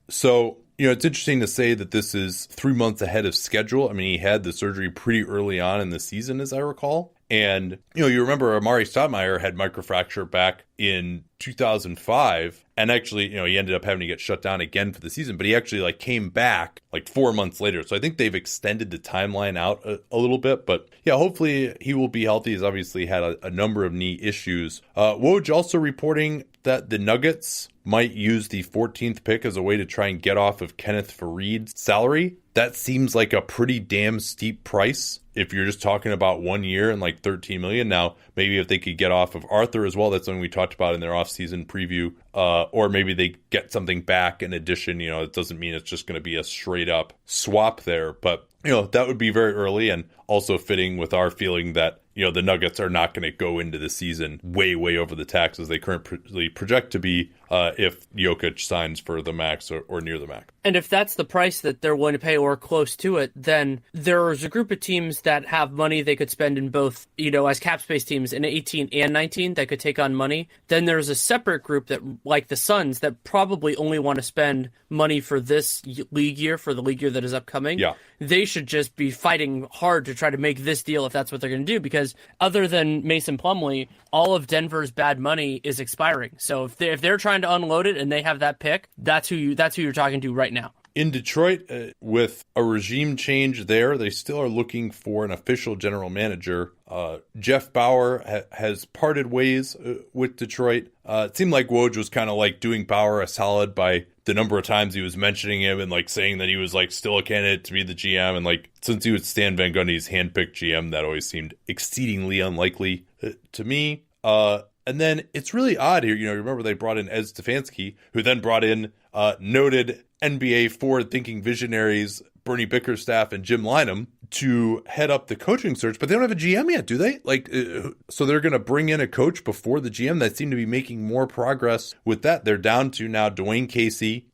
So it's interesting to say that this is 3 months ahead of schedule. I mean, he had the surgery pretty early on in the season, as I recall. And, you remember Amari Stoudemire had microfracture back in 2005. And actually, he ended up having to get shut down again for the season. But he actually like came back like 4 months later. So I think they've extended the timeline out a little bit. But yeah, hopefully he will be healthy. He's obviously had a number of knee issues. Woj also reporting that the Nuggets might use the 14th pick as a way to try and get off of Kenneth Faried's salary. That seems like a pretty damn steep price if you're just talking about 1 year and like $13 million. Now, maybe if they could get off of Arthur as well, that's something we talked about in their offseason preview, or maybe they get something back in addition. It doesn't mean it's just going to be a straight up swap there, but that would be very early and also fitting with our feeling that the Nuggets are not going to go into the season way over the tax as they currently project to be if Jokic signs for the max or near the max. And if that's the price that they're willing to pay or close to it, then there's a group of teams that have money they could spend in both, as cap space teams in 18 and 19 that could take on money. Then there's a separate group that, like the Suns, that probably only want to spend money for this league year, for the league year that is upcoming. Yeah. They should just be fighting hard to try to make this deal if that's what they're going to do, because other than Mason Plumlee, all of Denver's bad money is expiring. So if they're trying to unload it and they have that pick, that's who you're talking to right now. In Detroit, with a regime change there, they still are looking for an official general manager. Jeff Bauer has parted ways with Detroit. It seemed like Woj was kind of like doing Bauer a solid by the number of times he was mentioning him and like saying that he was like still a candidate to be the GM. And like, since he was Stan Van Gundy's handpicked GM, that always seemed exceedingly unlikely to me. And then it's really odd here. Remember they brought in Ed Stefanski, who then brought in noted NBA forward-thinking visionaries Bernie Bickerstaff and Jim Lynam to head up the coaching search, but they don't have a GM yet, do they? So they're going to bring in a coach before the GM. That seemed to be making more progress with that. They're down to now Dwayne Casey.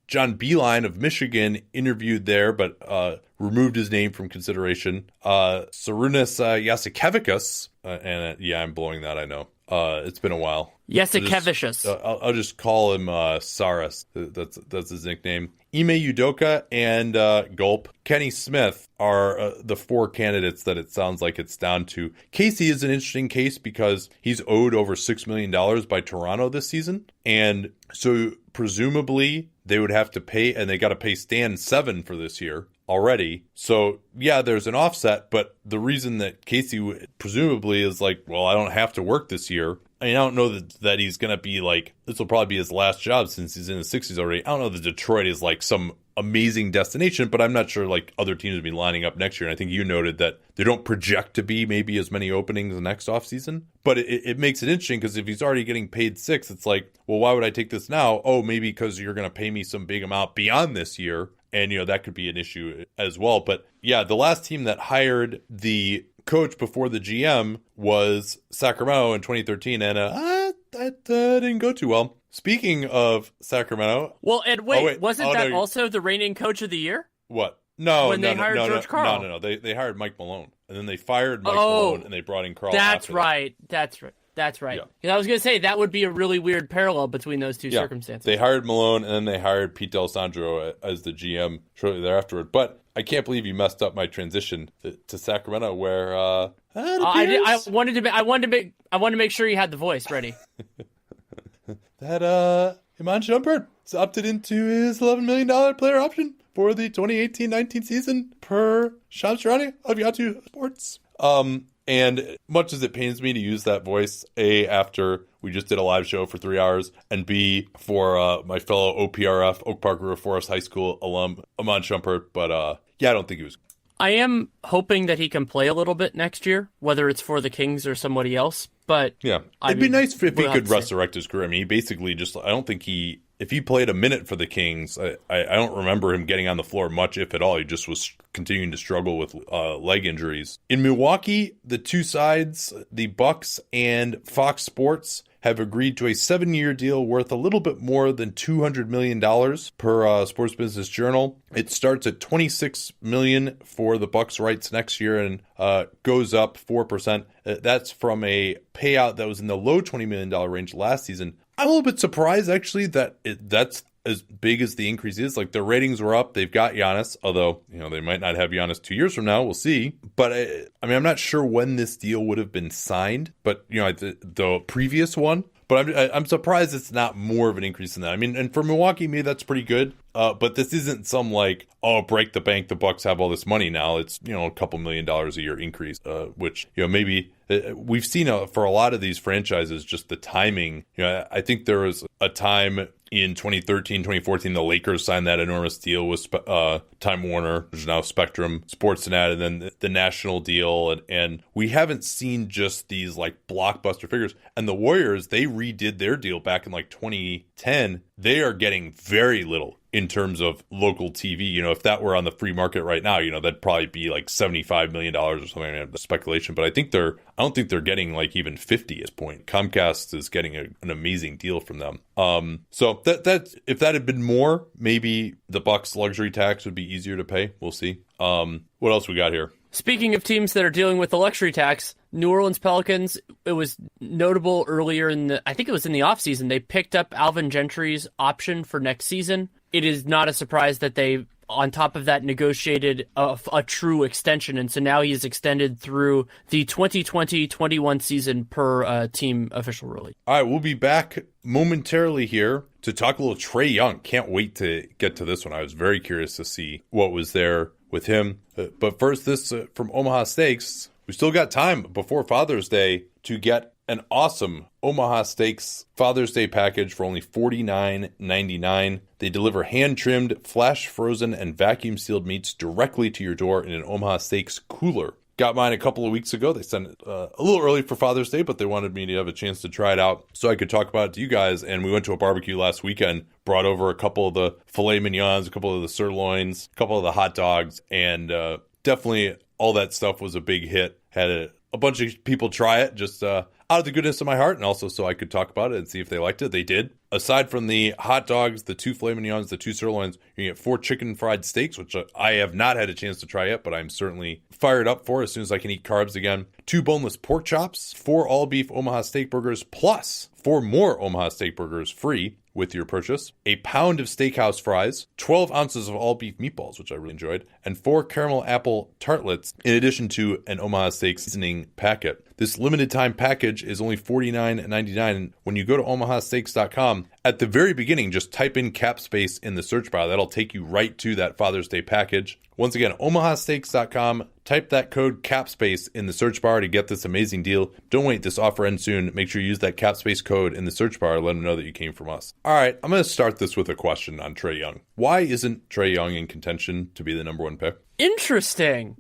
John Beilein of Michigan interviewed there, but removed his name from consideration. Sarunas Jasikevičius, and I'm blowing that, I know. It's been a while. Jasikevičius. I'll just call him Saras. That's his nickname. Ime Udoka and Gulp. Kenny Smith are the four candidates that it sounds like it's down to. Casey is an interesting case because he's owed over $6 million by Toronto this season. And so presumably they would have to pay, and they got to pay Stan $7 for this year already. So yeah, there's an offset, but the reason that Casey presumably is like, well, I don't have to work this year. I mean, I don't know that he's going to be like, this will probably be his last job since he's in his 60s already. I don't know that Detroit is like some amazing destination, but I'm not sure like other teams would be lining up next year. And I think you noted that they don't project to be maybe as many openings next offseason. But it makes it interesting because if he's already getting paid $6, it's like, well, why would I take this now? Oh, maybe because you're going to pay me some big amount beyond this year. And, that could be an issue as well. But yeah, the last team that hired the coach before the GM was Sacramento in 2013. And that didn't go too well. Speaking of Sacramento. Well, and wasn't that also the reigning coach of the year? What? No, when they hired George Karl. No. They hired Mike Malone. And then they fired Mike Malone and they brought in Karl. That's right. That's right. Yeah. Because I was going to say that would be a really weird parallel between those two circumstances. They hired Malone and then they hired Pete D'Alessandro as the GM shortly thereafter. But I can't believe you messed up my transition to Sacramento, where I wanted to make sure you had the voice ready. That Iman Shumpert opted into his $11 million player option for the 2018-19 season per Shams Charania of Yahoo Sports. And much as it pains me to use that voice, A, after we just did a live show for 3 hours, and B, for my fellow OPRF, Oak Park River Forest High School alum, Iman Shumpert, but I don't think he was. I am hoping that he can play a little bit next year, whether it's for the Kings or somebody else, but... Yeah, it'd be nice if he could resurrect his career. I mean, he basically just, I don't think if he played a minute for the Kings, I don't remember him getting on the floor much, if at all. He just was continuing to struggle with leg injuries. In Milwaukee, the two sides, the Bucks and Fox Sports, have agreed to a 7-year deal worth a little bit more than $200 million per Sports Business Journal. It starts at $26 million for the Bucks' rights next year and goes up 4%. That's from a payout that was in the low $20 million range last season. I'm a little bit surprised, actually, that that's as big as the increase is. Like, their ratings were up. They've got Giannis, although, they might not have Giannis 2 years from now. We'll see. But, I'm not sure when this deal would have been signed, but, the previous one. But I'm surprised it's not more of an increase than that. I mean, and for Milwaukee, maybe that's pretty good. But this isn't some break the bank, the Bucks have all this money now. It's, a couple $1 million a year increase, which, maybe we've seen for a lot of these franchises, just the timing. I think there was a time in 2013, 2014, the Lakers signed that enormous deal with Time Warner, which is now Spectrum Sportsnet, and then the national deal. And we haven't seen just these blockbuster figures. And the Warriors, they redid their deal back in 2010. They are getting very little in terms of local TV. If that were on the free market right now, that'd probably be $75 million or something. That's speculation, but I don't think they're getting even 50 at this point. Comcast is getting an amazing deal from them. So that if that had been more, maybe the Bucks luxury tax would be easier to pay. We'll see. What else we got here? Speaking of teams that are dealing with the luxury tax, New Orleans Pelicans, it was notable earlier I think it was in the offseason, they picked up Alvin Gentry's option for next season. It is not a surprise that they, on top of that, negotiated a true extension. And so now he is extended through the 2020-21 season per team official release. All right, we'll be back momentarily here to talk a little Trae Young. Can't wait to get to this one. I was very curious to see what was there with him. But first, this from Omaha Steaks. We still got time before Father's Day to get an awesome Omaha Steaks Father's Day package for only $49.99. They deliver hand-trimmed, flash-frozen, and vacuum-sealed meats directly to your door in an Omaha Steaks cooler. Got mine a couple of weeks ago. They sent it a little early for Father's Day, but they wanted me to have a chance to try it out so I could talk about it to you guys. And we went to a barbecue last weekend, brought over a couple of the filet mignons, a couple of the sirloins, a couple of the hot dogs, and definitely all that stuff was a big hit. Had a bunch of people try it just out of the goodness of my heart, and also so I could talk about it and see if they liked it. They did. Aside from the hot dogs, the 2 filet mignons, the 2 sirloins, you get 4 chicken fried steaks, which I have not had a chance to try yet, but I'm certainly fired up for as soon as I can eat carbs again. 2 boneless pork chops, 4 all-beef Omaha steak burgers, plus 4 more Omaha steak burgers free with your purchase, a pound of steakhouse fries, 12 ounces of all-beef meatballs, which I really enjoyed, and 4 caramel apple tartlets, in addition to an Omaha Steak seasoning packet. This limited-time package is only $49.99. When you go to omahasteaks.com, at the very beginning, just type in cap space in the search bar. That'll take you right to that Father's Day package. Once again, omahasteaks.com. Type that code CAPSPACE in the search bar to get this amazing deal. Don't wait, this offer ends soon. Make sure you use that CAPSPACE code in the search bar. Let them know that you came from us. All right, I'm going to start this with a question on Trae Young. Why isn't Trae Young in contention to be the number one pick? Interesting.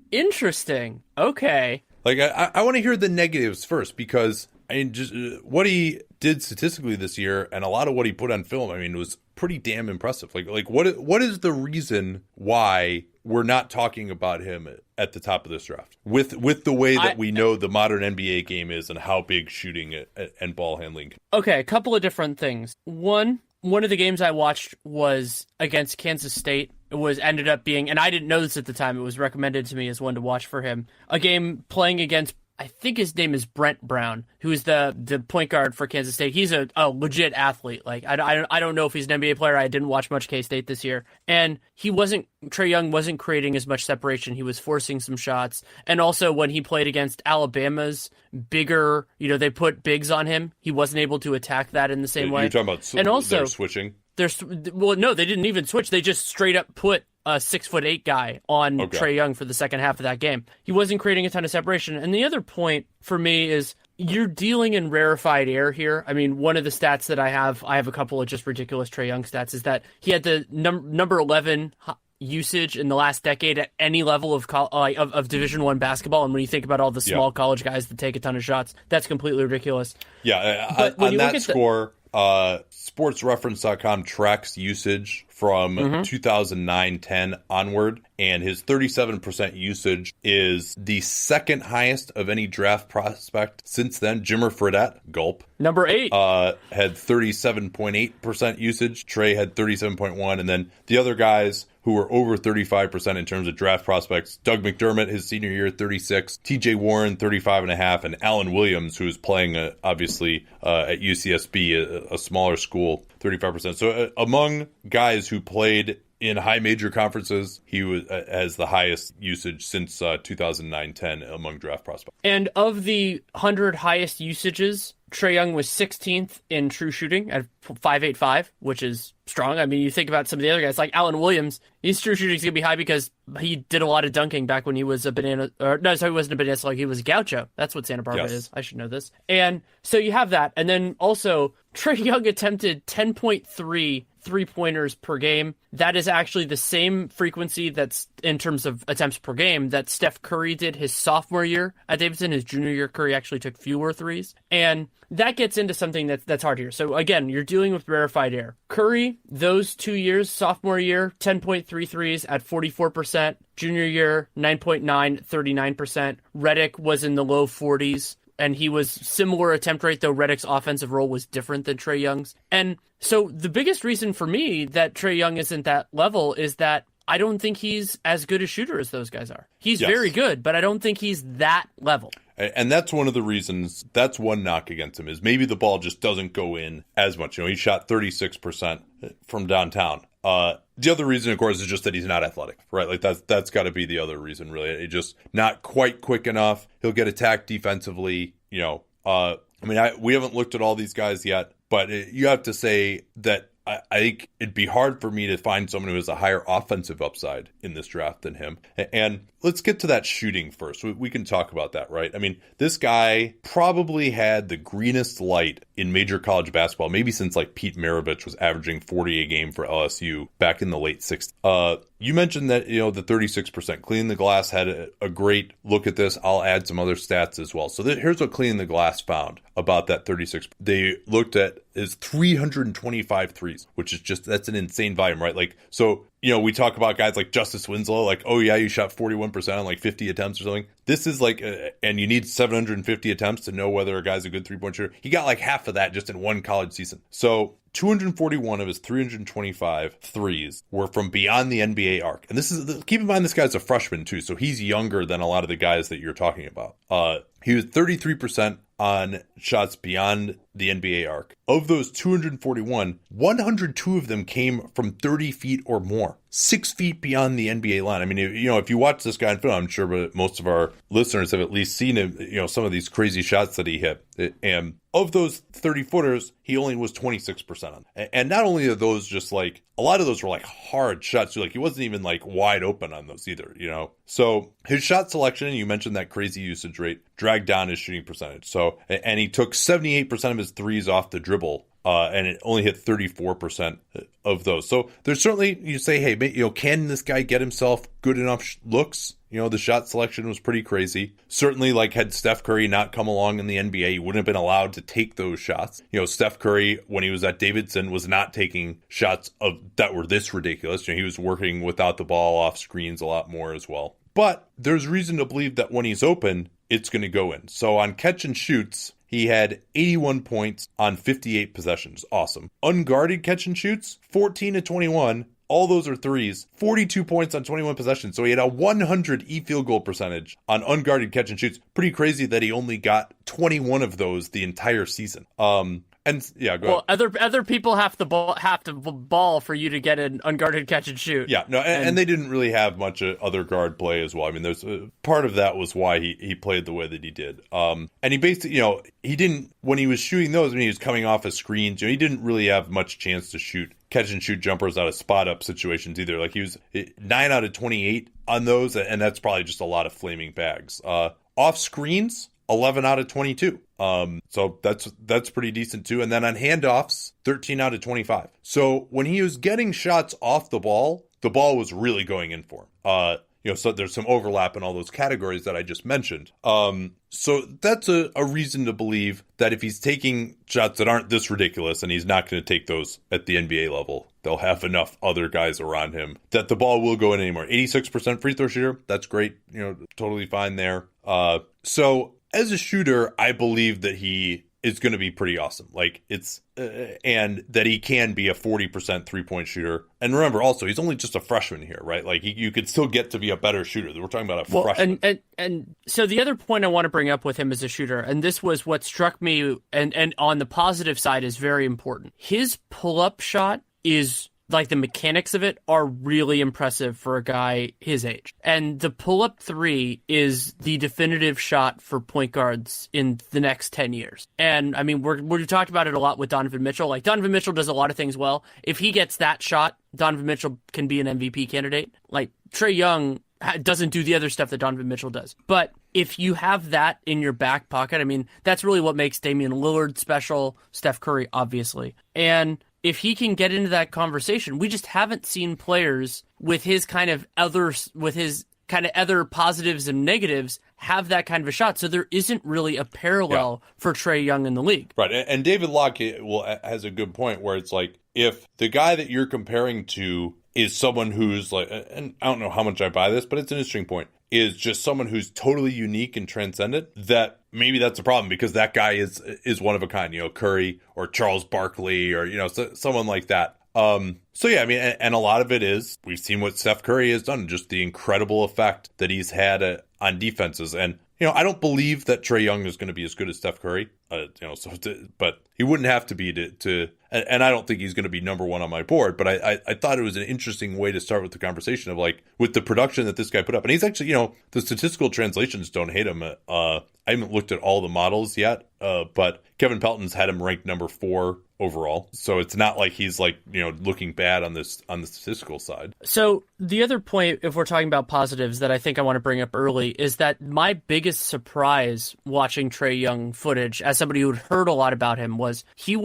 Okay. Like, I want to hear the negatives first, because I mean, just what he did statistically this year and a lot of what he put on film, I mean, was pretty damn impressive. Like what is the reason why we're not talking about him at the top of this draft with the way that we know the modern NBA game is and how big shooting and ball handling can. Okay, a couple of different things. One of the games I watched was against Kansas State. It ended up being, and I didn't know this at the time, it was recommended to me as one to watch for him. A game playing against, I think his name is Brent Brown, who is the point guard for Kansas State. He's a legit athlete. Like, I don't know if he's an NBA player. I didn't watch much K-State this year. And Trae Young wasn't creating as much separation. He was forcing some shots. And also when he played against Alabama's bigger, they put bigs on him, he wasn't able to attack that in the same way. You're talking about and also, they're switching? No, they didn't even switch. They just straight up put a 6'8" guy on Trae Young for the second half of that game. He wasn't creating a ton of separation. And the other point for me is you're dealing in rarefied air here. I mean, one of the stats that I have a couple of just ridiculous Trae Young stats, is that he had the number 11 usage in the last decade at any level of Division I basketball. And when you think about all the small college guys that take a ton of shots, that's completely ridiculous. Yeah, on that score, sportsreference.com tracks usage from 2009-10 onward, and his 37% usage is the second highest of any draft prospect since then. Jimmer Fredette, gulp, number 8, had 37.8% usage. Trae had 37.1%, and then the other guys who were over 35% in terms of draft prospects: Doug McDermott, his senior year, 36, TJ Warren, 35.5, and Alan Williams, who is playing obviously at UCSB, a smaller school, 35%. So among guys who played in high major conferences, he has the highest usage since 2009-10 among draft prospects. And of the 100 highest usages, Trae Young was 16th in true shooting at .585, which is strong. I mean, you think about some of the other guys, like Alan Williams, his true shooting is going to be high because he did a lot of dunking back when he was he wasn't a banana slug, he was a gaucho. That's what Santa Barbara is. I should know this. And so you have that. And then also, Trae Young attempted 10.3 3-pointers per game. That is actually the same frequency that's in terms of attempts per game that Steph Curry did his sophomore year at Davidson. His junior year, Curry actually took fewer threes. And that gets into something that's hard here. So again, you're dealing with rarefied air. Curry, those 2 years, sophomore year, 10.3 threes at 44%. Junior year, 9.9, 39%. Redick was in the low 40s. And he was similar attempt rate, though Redick's offensive role was different than Trae Young's. And so the biggest reason for me that Trae Young isn't that level is that I don't think he's as good a shooter as those guys are. He's very good, but I don't think he's that level. And that's one of the reasons, that's one knock against him, is maybe the ball just doesn't go in as much. He shot 36% from downtown. The other reason, of course, is just that he's not athletic, right? Like that's got to be the other reason, really. He's just not quite quick enough. He'll get attacked defensively. We haven't looked at all these guys yet, but you have to say that I think it'd be hard for me to find someone who has a higher offensive upside in this draft than him. And let's get to that shooting first. We can talk about that, right? I mean, this guy probably had the greenest light in major college basketball, maybe since like Pete Maravich was averaging 40 a game for LSU back in the late 60s. You mentioned that, the 36%. Clean the Glass had a great look at this. I'll add some other stats as well. So here's what Clean the Glass found about that 36. They looked at his 325 threes, which is that's an insane volume, right? Like, so, we talk about guys like Justice Winslow, like, oh yeah, you shot 41% on like 50 attempts or something. This is like, and you need 750 attempts to know whether a guy's a good three-point shooter. He got like half of that just in one college season. So 241 of his 325 threes were from beyond the NBA arc. And keep in mind, this guy's a freshman too, so he's younger than a lot of the guys that you're talking about. He was 33% on shots beyond the NBA arc. Of those 241, 102 of them came from 30 feet or more, 6 feet beyond the NBA line. I mean, if you watch this guy in film, I'm sure but most of our listeners have at least seen him, some of these crazy shots that he hit. And of those 30-footers, he only was 26% on. And not only are those just like, a lot of those were like hard shots. Like he wasn't even like wide open on those either, you know? So his shot selection, and you mentioned that crazy usage rate, dragged down his shooting percentage. So, and he took 78% of his threes off the dribble. And it only hit 34% of those. So there's certainly, you say, hey, you know, can this guy get himself good enough looks? You know, the shot selection was pretty crazy. Certainly, like, had Steph Curry not come along in the NBA, he wouldn't have been allowed to take those shots. You know, Steph Curry, when he was at Davidson, was not taking shots that were this ridiculous. You know, he was working without the ball off screens a lot more as well. But there's reason to believe that when he's open, it's going to go in. So on catch and shoots, he had 81 points on 58 possessions. Awesome. Unguarded catch and shoots, 14 to 21. All those are threes. 42 points on 21 possessions. So he had a 100 field goal percentage on unguarded catch and shoots. Pretty crazy that he only got 21 of those the entire season. And yeah, go ahead. Other people have to ball for you to get an unguarded catch and shoot. Yeah, no, and they didn't really have much other guard play as well. I mean, there's part of that was why he played the way that he did. And he basically, you know, he didn't, when he was shooting those, when he was coming off of screens, you know, he didn't really have much chance to shoot catch and shoot jumpers out of spot up situations either. Like he was 9 out of 28 on those, and that's probably just a lot of flaming bags. Off screens, 11 out of 22. So that's pretty decent too. And then on handoffs, 13 out of 25. So when he was getting shots off the ball was really going in for him. You know, so there's some overlap in all those categories that I just mentioned. So that's a reason to believe that if he's taking shots that aren't this ridiculous, and he's not going to take those at the NBA level, they'll have enough other guys around him that the ball will go in anymore. 86% free throw shooter. That's great. You know, totally fine there. So as a shooter, I believe that he is going to be pretty awesome. Like it's, and that he can be a 40% 3-point shooter. And remember also, he's only just a freshman here, right? Like you could still get to be a better shooter. We're talking about a freshman. And so the other point I want to bring up with him as a shooter, and this was what struck me, and on the positive side is very important. His pull-up shot is, like, the mechanics of it are really impressive for a guy his age. And the pull-up three is the definitive shot for point guards in the next 10 years. And, I mean, we talked about it a lot with Donovan Mitchell. Like, Donovan Mitchell does a lot of things well. If he gets that shot, Donovan Mitchell can be an MVP candidate. Like, Trae Young doesn't do the other stuff that Donovan Mitchell does. But if you have that in your back pocket, I mean, that's really what makes Damian Lillard special, Steph Curry, obviously. And if he can get into that conversation, we just haven't seen players with his kind of other positives and negatives have that kind of a shot. So there isn't really a parallel for Trae Young in the league. Right. And David Locke has a good point where it's like, if the guy that you're comparing to is someone who's like, and I don't know how much I buy this, but it's an interesting point, is just someone who's totally unique and transcendent, that maybe that's a problem because that guy is one of a kind, you know, Curry or Charles Barkley or, you know, someone like that. So yeah, I mean, and a lot of it is, we've seen what Steph Curry has done, just the incredible effect that he's had on defenses. And, you know, I don't believe that Trae Young is going to be as good as Steph Curry, you know, but he wouldn't have to be to, and I don't think he's going to be number one on my board, but I thought it was an interesting way to start with the conversation of, like, with the production that this guy put up. And he's actually, you know, the statistical translations don't hate him. I haven't looked at all the models yet, but Kevin Pelton's had him ranked number 4 overall. So it's not like he's, like, you know, looking bad on the statistical side. So the other point, if we're talking about positives, that I think I want to bring up early is that my biggest surprise watching Trae Young footage, as somebody who'd heard a lot about him, was he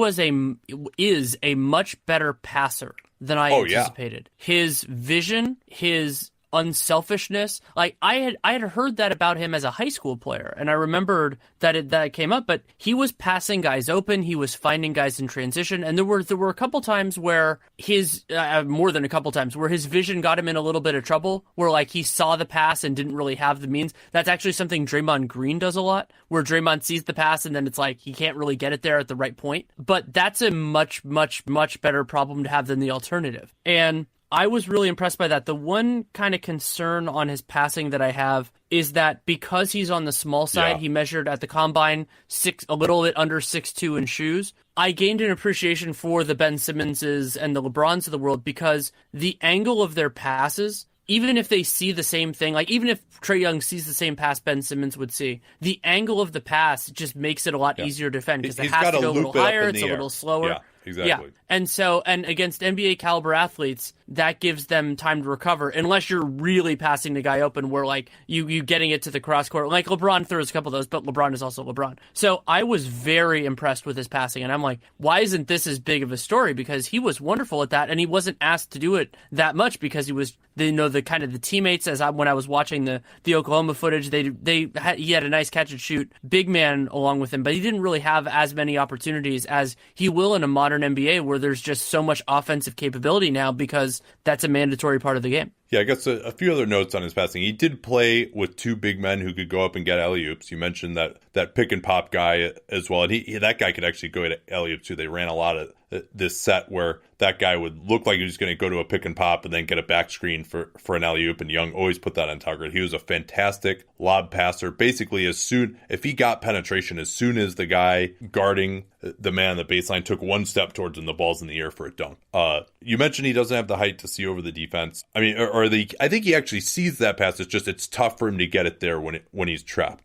is a much better passer than I anticipated. Yeah. His vision, his unselfishness, like I had heard that about him as a high school player, and I remembered that it came up, but he was passing guys open, he was finding guys in transition, and there were a couple times where his more than a couple times where his vision got him in a little bit of trouble, where, like, he saw the pass and didn't really have the means. That's actually something Draymond Green does a lot, where Draymond sees the pass and then it's like he can't really get it there at the right point. But that's a much, much, much better problem to have than the alternative. And I was really impressed by that. The one kind of concern on his passing that I have is that because he's on the small side, he measured at the combine a little bit under 6'2" in shoes. I gained an appreciation for the Ben Simmonses and the LeBrons of the world because the angle of their passes even if they see the same thing, like even if Trae Young sees the same pass Ben Simmons would see, the angle of the pass just makes it a lot easier to defend because it has to go a little higher, it's a little slower. Yeah, exactly. Yeah. And against NBA caliber athletes, that gives them time to recover, unless you're really passing the guy open where like you getting it to the cross court. Like LeBron throws a couple of those, but LeBron is also LeBron. So I was very impressed with his passing, and I'm like, why isn't this as big of a story? Because he was wonderful at that, and he wasn't asked to do it that much because he was the kind of the teammates. When I was watching the Oklahoma footage, he had a nice catch and shoot big man along with him, but he didn't really have as many opportunities as he will in a modern NBA where there's just so much offensive capability now because that's a mandatory part of the game. Yeah, I guess a few other notes on his passing. He did play with two big men who could go up and get alley-oops. You mentioned that pick and pop guy as well. And that guy could actually go to alley-oops too. They ran a lot of this set where that guy would look like he was going to go to a pick and pop and then get a back screen for an alley-oop, and Young always put that on target. He was a fantastic lob passer. Basically, if he got penetration, as soon as the guy guarding the man on the baseline took one step towards him, the ball's in the air for a dunk. You mentioned he doesn't have the height to see over the defense. I mean, I think he actually sees that pass. It's just it's tough for him to get it there when he's trapped,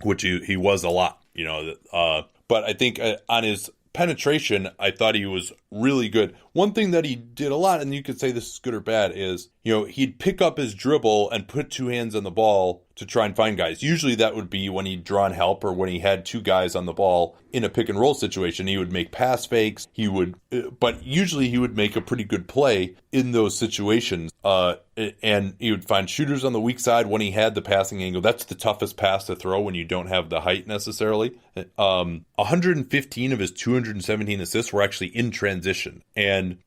which he was a lot, but I think on his penetration, I thought he was really good. One thing that he did a lot, and you could say this is good or bad, is, he'd pick up his dribble and put two hands on the ball to try and find guys. Usually that would be when he'd drawn help or when he had two guys on the ball in a pick and roll situation. He would make pass fakes. But usually he would make a pretty good play in those situations. And he would find shooters on the weak side when he had the passing angle. That's the toughest pass to throw when you don't have the height necessarily. 115 of his 217 assists were actually in transition. And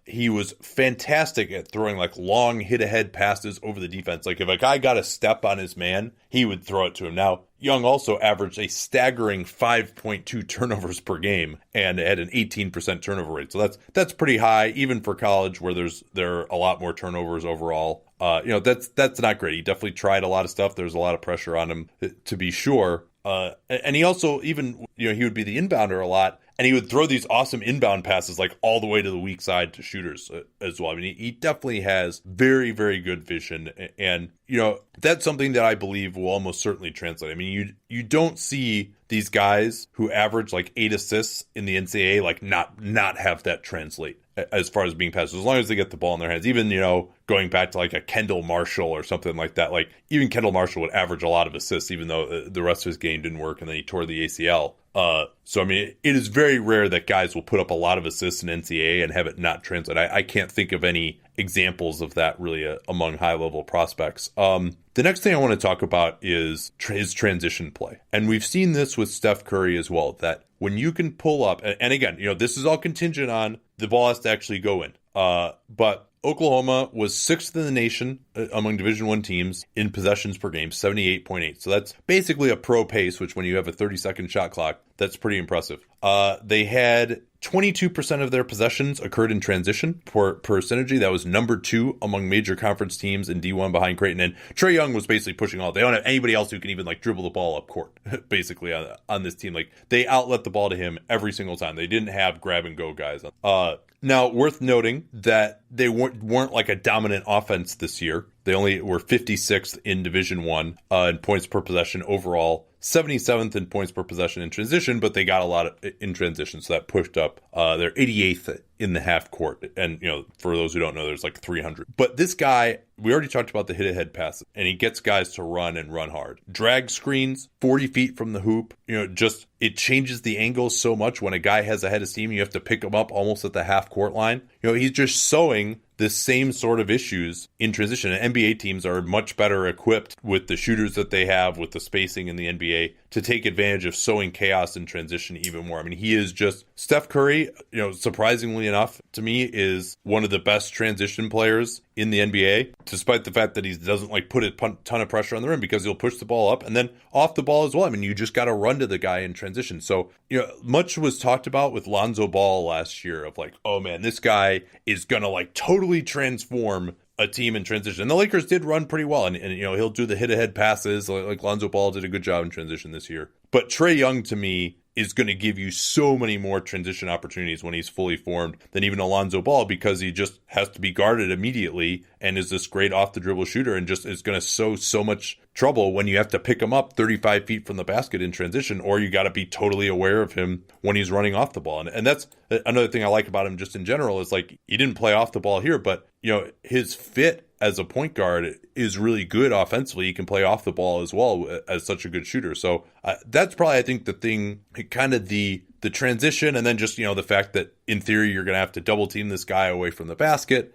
he was fantastic at throwing like long hit-ahead passes over the defense. Like if a guy got a step on his man, he would throw it to him. Now, Young also averaged a staggering 5.2 turnovers per game and had an 18% turnover rate. So that's pretty high, even for college, where there are a lot more turnovers overall. That's not great. He definitely tried a lot of stuff. There's a lot of pressure on him, to be sure. And he also he would be the inbounder a lot, and he would throw these awesome inbound passes like all the way to the weak side to shooters as well. I mean, he definitely has very, very good vision, and that's something that I believe will almost certainly translate. I mean, you don't see these guys who average like 8 assists in the NCAA like not have that translate as far as being passers, as long as they get the ball in their hands. Even, going back to like a Kendall Marshall or something like that, like even Kendall Marshall would average a lot of assists, even though the rest of his game didn't work and then he tore the ACL. So, I mean, it is very rare that guys will put up a lot of assists in NCAA and have it not translate. I can't think of any examples of that really among high-level prospects. The next thing I want to talk about is his transition play. And we've seen this with Steph Curry as well, that when you can pull up, and again, this is all contingent on the ball has to actually go in. But Oklahoma was 6th in the nation among Division I teams in possessions per game, 78.8. So that's basically a pro pace, which when you have a 30-second shot clock, that's pretty impressive. They had 22% of their possessions occurred in transition per synergy. That was number 2 among major conference teams in D1 behind Creighton. And Trae Young was basically pushing all. They don't have anybody else who can even like dribble the ball up court, basically on this team. Like they outlet the ball to him every single time. They didn't have grab and go guys. Now, worth noting that they weren't like a dominant offense this year. They only were 56th in Division I in points per possession overall, 77th in points per possession in transition, but they got a lot in transition, so that pushed up. They're 88th in the half court, and for those who don't know, there's like 300. But this guy, we already talked about the hit-ahead passes, and he gets guys to run and run hard. Drag screens, 40 feet from the hoop, it changes the angle so much when a guy has a head of steam, you have to pick him up almost at the half court line. He's just sowing the same sort of issues in transition. And NBA teams are much better equipped with the shooters that they have, with the spacing in the NBA, to take advantage of sowing chaos in transition even more. I mean, he is just Steph Curry, surprisingly enough to me, is one of the best transition players in the NBA, despite the fact that he doesn't like put a ton of pressure on the rim, because he'll push the ball up and then off the ball as well. I mean, you just got to run to the guy in transition. So, much was talked about with Lonzo Ball last year of like, oh man, this guy is going to like totally transform a team in transition. And the Lakers did run pretty well. And he'll do the hit-ahead passes. Like Lonzo Ball did a good job in transition this year. But Trae Young, to me, is going to give you so many more transition opportunities when he's fully formed than even Alonzo Ball, because he just has to be guarded immediately and is this great off the dribble shooter, and just is going to sow so much trouble when you have to pick him up 35 feet from the basket in transition, or you got to be totally aware of him when he's running off the ball. And that's another thing I like about him just in general, is like, he didn't play off the ball here, but his fit as a point guard is really good offensively. He can play off the ball as well as such a good shooter. So that's probably, I think, the thing, kind of the transition, and then just, the fact that in theory you're going to have to double team this guy away from the basket.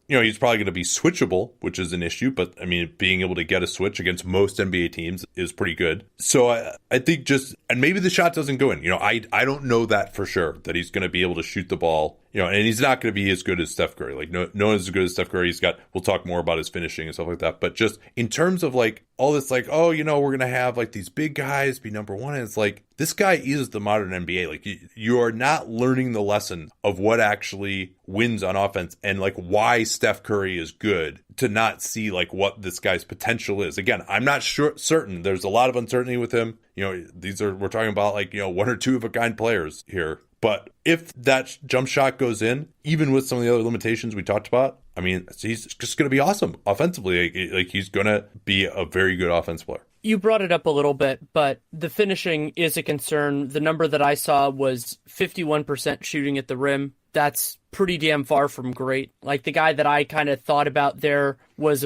He's probably going to be switchable, which is an issue, but I mean, being able to get a switch against most NBA teams is pretty good. So I think and maybe the shot doesn't go in. I don't know that for sure, that he's going to be able to shoot the ball, and he's not going to be as good as Steph Curry. Like, no one's as good as Steph Curry. We'll talk more about his finishing and stuff like that. But just in terms of like all this, like, we're going to have like these big guys be number one. And it's like, this guy is the modern NBA. Like, you are not learning the lesson of what actually wins on offense and like why Steph Curry is good, to not see like what this guy's potential is. Again, I'm not certain. There's a lot of uncertainty with him. We're talking about like, one or two of a kind players here. But if that jump shot goes in, even with some of the other limitations we talked about, I mean, he's just going to be awesome offensively. Like he's going to be a very good offensive player. You brought it up a little bit, but the finishing is a concern. The number that I saw was 51% shooting at the rim. That's pretty damn far from great. Like, the guy that I kind of thought about there was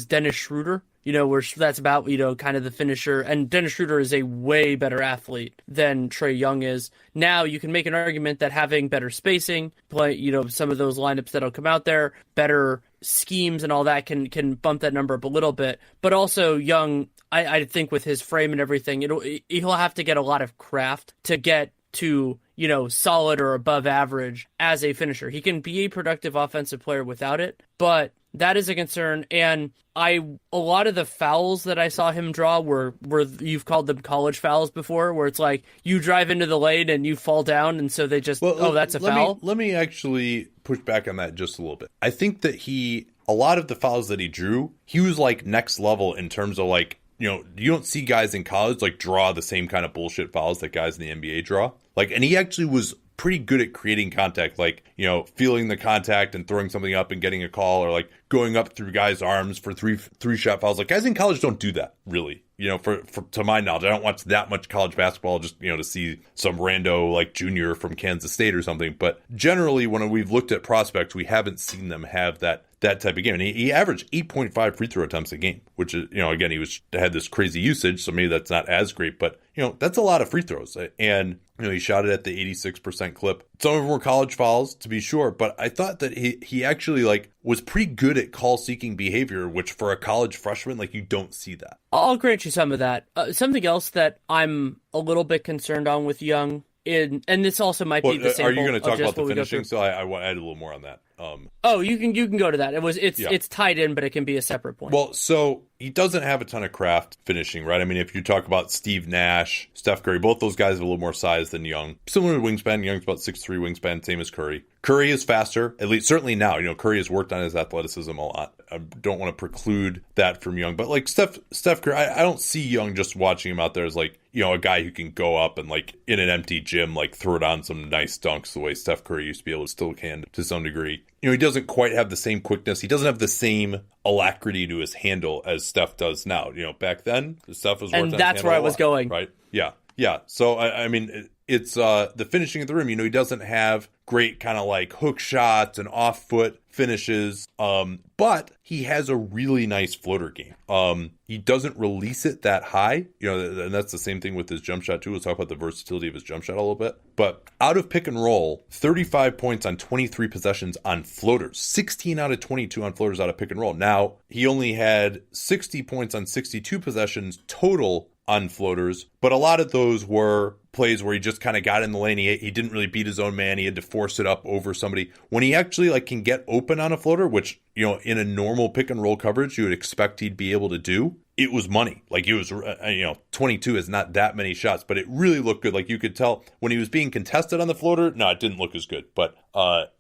Dennis Schroeder. Where that's about, kind of the finisher. And Dennis Schroeder is a way better athlete than Trae Young is. Now, you can make an argument that having better spacing, play, some of those lineups that'll come out there, better schemes and all that can bump that number up a little bit. But also, Young, I think with his frame and everything, he'll have to get a lot of craft to get to, solid or above average as a finisher. He can be a productive offensive player without it, but that is a concern. And a lot of the fouls that I saw him draw were you've called them college fouls before, where it's like you drive into the lane and you fall down, and so they just, that's a foul. Let me actually push back on that just a little bit. I think that a lot of the fouls that he drew, he was like next level in terms of like, you don't see guys in college like draw the same kind of bullshit fouls that guys in the NBA draw. Like, and he actually was pretty good at creating contact, like, feeling the contact and throwing something up and getting a call, or like going up through guys' arms for three shot fouls. Like, guys in college don't do that, really. For to my knowledge, I don't watch that much college basketball just, to see some rando like junior from Kansas State or something. But generally, when we've looked at prospects, we haven't seen them have that type of game. And he averaged 8.5 free throw attempts a game, which is, again, he had this crazy usage, so maybe that's not as great, but that's a lot of free throws. And he shot it at the 86% clip. Some of them were college fouls, to be sure, but I thought that he actually like was pretty good at call seeking behavior, which for a college freshman, like, you don't see that. I'll grant you some of that. Something else that I'm a little bit concerned on with Young, and this also might be the sample. Are you going to talk about the finishing? So I want to add a little more on that. You can go to that. It's tied in, but it can be a separate point. Well, so he doesn't have a ton of craft finishing, right? I mean, if you talk about Steve Nash, Steph Curry, both those guys have a little more size than Young. Similar to wingspan, Young's about 6'3" wingspan, same as Curry. Curry is faster, at least certainly now. Curry has worked on his athleticism a lot. I don't want to preclude that from Young, but like Steph Curry, I don't see Young just watching him out there as like, a guy who can go up and like in an empty gym, like throw it on some nice dunks the way Steph Curry used to be able to still can to some degree. He doesn't quite have the same quickness. He doesn't have the same alacrity to his handle as Steph does now. Back then, Steph was working on his handle. And that's where I was going. Right? Yeah. Yeah. So, I mean, it's the finishing at the rim. He doesn't have great kind of like hook shots and off foot finishes, but he has a really nice floater game. He doesn't release it that high, and that's the same thing with his jump shot too. We'll talk about the versatility of his jump shot a little bit. But out of pick and roll, 35 points on 23 possessions on floaters, 16 out of 22 on floaters out of pick and roll. Now, he only had 60 points on 62 possessions total on floaters, but a lot of those were plays where he just kind of got in the lane. He didn't really beat his own man. He had to force it up over somebody. When he actually like can get open on a floater, which, in a normal pick and roll coverage, you would expect he'd be able to do, it was money. Like, it was, 22 is not that many shots, but it really looked good. Like, you could tell when he was being contested on the floater, no, it didn't look as good. But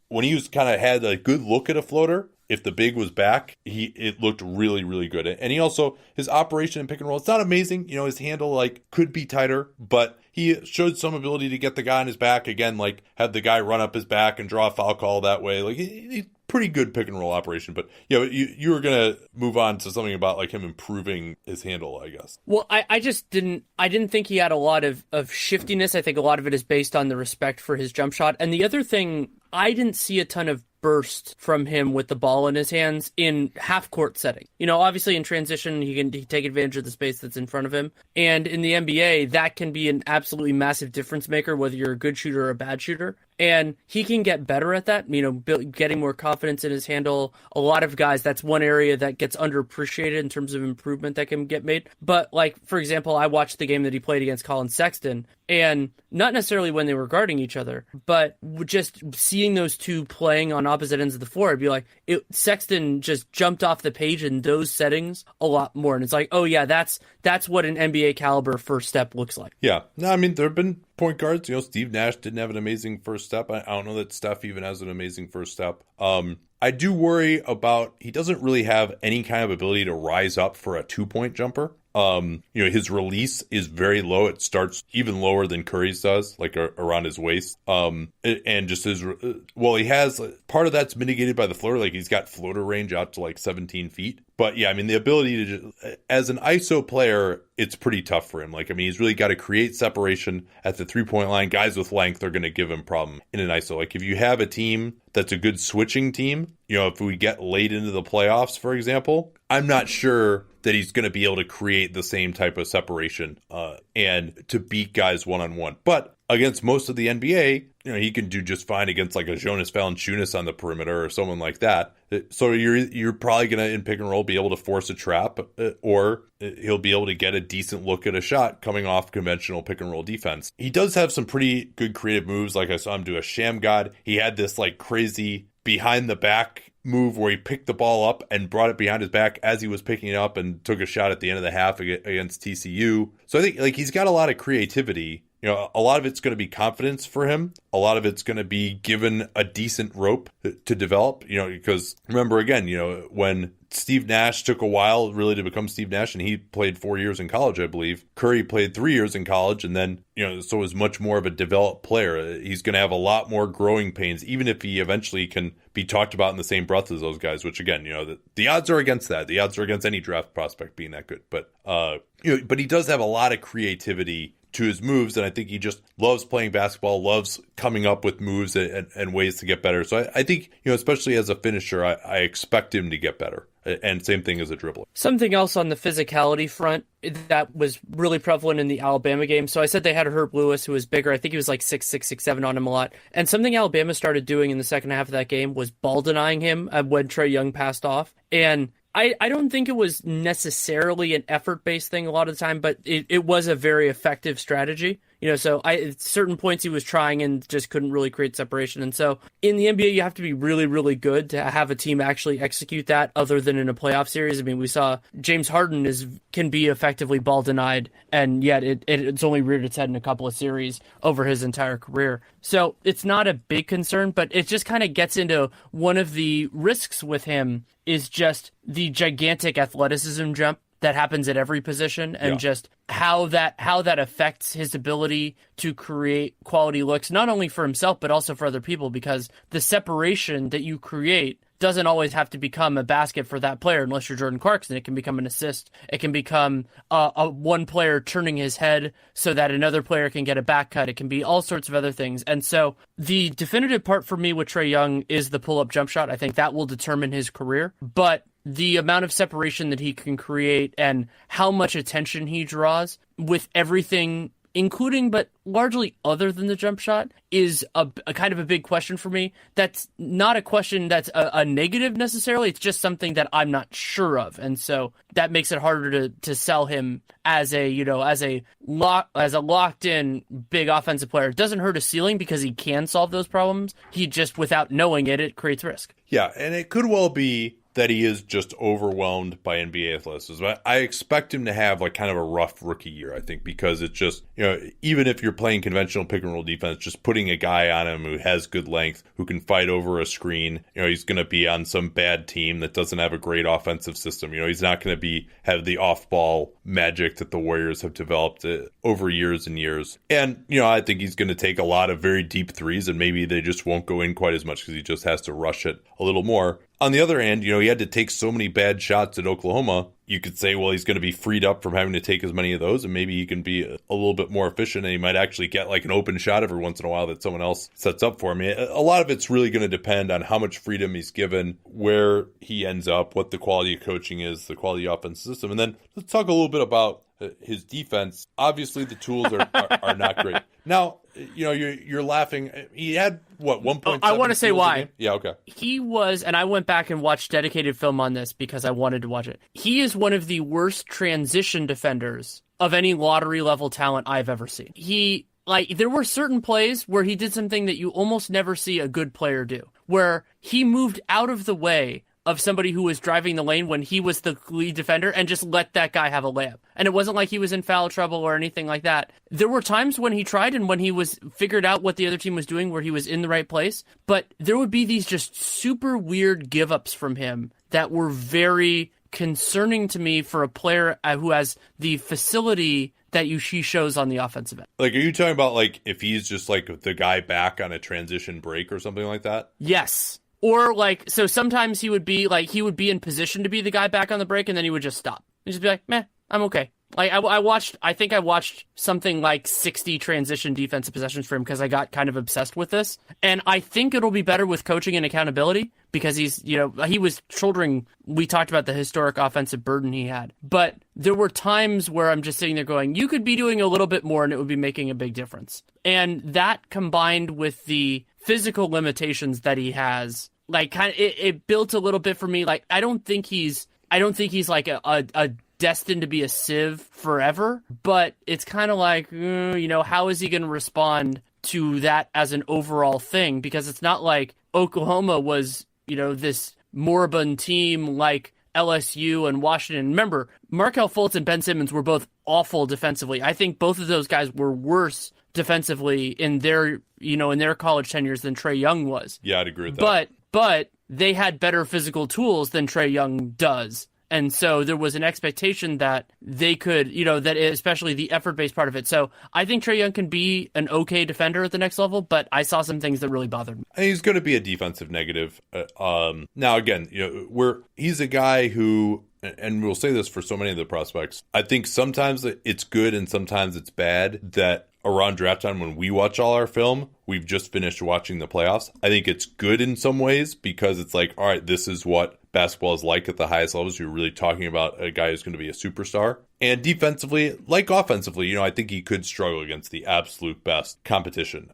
when he was kind of had a good look at a floater, if the big was back, it looked really, really good. And he also, his operation in pick and roll, it's not amazing. His handle like could be tighter, but he showed some ability to get the guy on his back again, like have the guy run up his back and draw a foul call that way. Like he's pretty good pick and roll operation. But you were gonna move on to something about like him improving his handle, I guess. Well, I just didn't think he had a lot of shiftiness. I think a lot of it is based on the respect for his jump shot. And the other thing, I didn't see a ton of burst from him with the ball in his hands in half-court setting. Obviously in transition, he can take advantage of the space that's in front of him. And in the NBA, that can be an absolutely massive difference maker, whether you're a good shooter or a bad shooter. And he can get better at that, getting more confidence in his handle. A lot of guys, that's one area that gets underappreciated in terms of improvement that can get made. But, like, for example, I watched the game that he played against Colin Sexton, and not necessarily when they were guarding each other, but just seeing those two playing on opposite ends of the floor, I'd be like, Sexton just jumped off the page in those settings a lot more. And it's like, oh, yeah, that's what an NBA caliber first step looks like. Yeah. No, I mean, there have been point guards. Steve Nash didn't have an amazing first step. I don't know that Steph even has an amazing first step. I do worry about he doesn't really have any kind of ability to rise up for a 2-point jumper. His release is very low. It starts even lower than Curry's does, like around his waist. And just he has part of that's mitigated by the floater. Like he's got floater range out to like 17 feet. But yeah, I mean, the ability to as an ISO player, it's pretty tough for him. Like, I mean, he's really got to create separation at the 3-point line. Guys with length are going to give him problem in an ISO. Like if you have a team that's a good switching team, if we get late into the playoffs, for example, I'm not sure that he's going to be able to create the same type of separation and to beat guys one-on-one. But against most of the NBA, he can do just fine against like a Jonas Valanciunas on the perimeter or someone like that. So you're probably going to, in pick and roll, be able to force a trap, or he'll be able to get a decent look at a shot coming off conventional pick and roll defense. He does have some pretty good creative moves. Like I saw him do a sham god. He had this like crazy behind the back move where he picked the ball up and brought it behind his back as he was picking it up and took a shot at the end of the half against TCU. So I think like he's got a lot of creativity. A lot of it's going to be confidence for him. A lot of it's going to be given a decent rope to develop, because remember again, when Steve Nash took a while really to become Steve Nash, and he played 4 years in college, I believe. Curry played 3 years in college, and then, so is much more of a developed player. He's going to have a lot more growing pains, even if he eventually can be talked about in the same breath as those guys, which again, the odds are against that. The odds are against any draft prospect being that good. But he does have a lot of creativity to his moves, and I think he just loves playing basketball, loves coming up with moves and ways to get better. So I think, especially as a finisher, I expect him to get better. And same thing as a dribbler. Something else on the physicality front that was really prevalent in the Alabama game. So I said they had Herb Lewis, who was bigger. I think he was like 6'6", 6'7" on him a lot. And something Alabama started doing in the second half of that game was ball denying him when Trae Young passed off. And I don't think it was necessarily an effort-based thing a lot of the time, but it was a very effective strategy. So at certain points he was trying and just couldn't really create separation. And so in the NBA, you have to be really, really good to have a team actually execute that other than in a playoff series. I mean, we saw James Harden can be effectively ball denied, and yet it's only reared its head in a couple of series over his entire career. So it's not a big concern, but it just kind of gets into one of the risks with him is just the gigantic athleticism jump that happens at every position, and just how that affects his ability to create quality looks, not only for himself, but also for other people, because the separation that you create doesn't always have to become a basket for that player unless you're Jordan Clarkson. It can become an assist. It can become a one player turning his head so that another player can get a back cut. It can be all sorts of other things. And so the definitive part for me with Trae Young is the pull-up jump shot. I think that will determine his career. But the amount of separation that he can create and how much attention he draws with everything, including but largely other than the jump shot, is a kind of a big question for me. That's not a question that's a negative necessarily. It's just something that I'm not sure of, and so that makes it harder to sell him as a locked in big offensive player. It doesn't hurt his ceiling because he can solve those problems. He just, without knowing it creates risk. Yeah, and it could well be that he is just overwhelmed by NBA athleticism. I expect him to have like kind of a rough rookie year, I think, because it's just, even if you're playing conventional pick and roll defense, just putting a guy on him who has good length, who can fight over a screen, he's going to be on some bad team that doesn't have a great offensive system. He's not going to have the off-ball magic that the Warriors have developed over years and years. And, I think he's going to take a lot of very deep threes, and maybe they just won't go in quite as much because he just has to rush it a little more. On the other hand, he had to take so many bad shots at Oklahoma. You could say, well, he's going to be freed up from having to take as many of those, and maybe he can be a little bit more efficient, and he might actually get like an open shot every once in a while that someone else sets up for him. A lot of it's really going to depend on how much freedom he's given, where he ends up, what the quality of coaching is, the quality of offense system. And then let's talk a little bit about his defense. Obviously, the tools are not great. Now, you're laughing. He had, 1.7? I want to say why. Yeah, okay. He was, and I went back and watched dedicated film on this because I wanted to watch it. He is one of the worst transition defenders of any lottery level talent I've ever seen. There were certain plays where he did something that you almost never see a good player do, where he moved out of the way of somebody who was driving the lane when he was the lead defender and just let that guy have a layup. And it wasn't like he was in foul trouble or anything like that. There were times when he tried and when he was figured out what the other team was doing where he was in the right place, but there would be these just super weird give-ups from him that were very concerning to me for a player who has the facility that she shows on the offensive end. Like, are you talking about like if he's just like the guy back on a transition break or something like that? Yes. Or so sometimes he would be in position to be the guy back on the break, and then he would just stop. He'd just be like, meh, I'm okay. Like I think I watched something like 60 transition defensive possessions for him because I got kind of obsessed with this. And I think it'll be better with coaching and accountability because he was shouldering, we talked about the historic offensive burden he had. But there were times where I'm just sitting there going, you could be doing a little bit more and it would be making a big difference. And that combined with the physical limitations that he has, it built a little bit for me. Like, I don't think he's like a destined to be a sieve forever, but it's kind of like, how is he going to respond to that as an overall thing? Because it's not like Oklahoma was, this moribund team like LSU and Washington. Remember, Markelle Fultz and Ben Simmons were both awful defensively. I think both of those guys were worse defensively in their college tenures than Trae Young was. Yeah, I'd agree with that. But they had better physical tools than Trae Young does. And so there was an expectation that they could, especially the effort-based part of it. So I think Trae Young can be an okay defender at the next level, but I saw some things that really bothered me. He's going to be a defensive negative. Now, again, he's a guy who, and we'll say this for so many of the prospects, I think sometimes it's good and sometimes it's bad that around draft time when we watch all our film, we've just finished watching the playoffs. I think it's good in some ways because it's like, all right, this is what basketball is like at the highest levels. You're really talking about a guy who's going to be a superstar. And defensively, like offensively, I think he could struggle against the absolute best competition.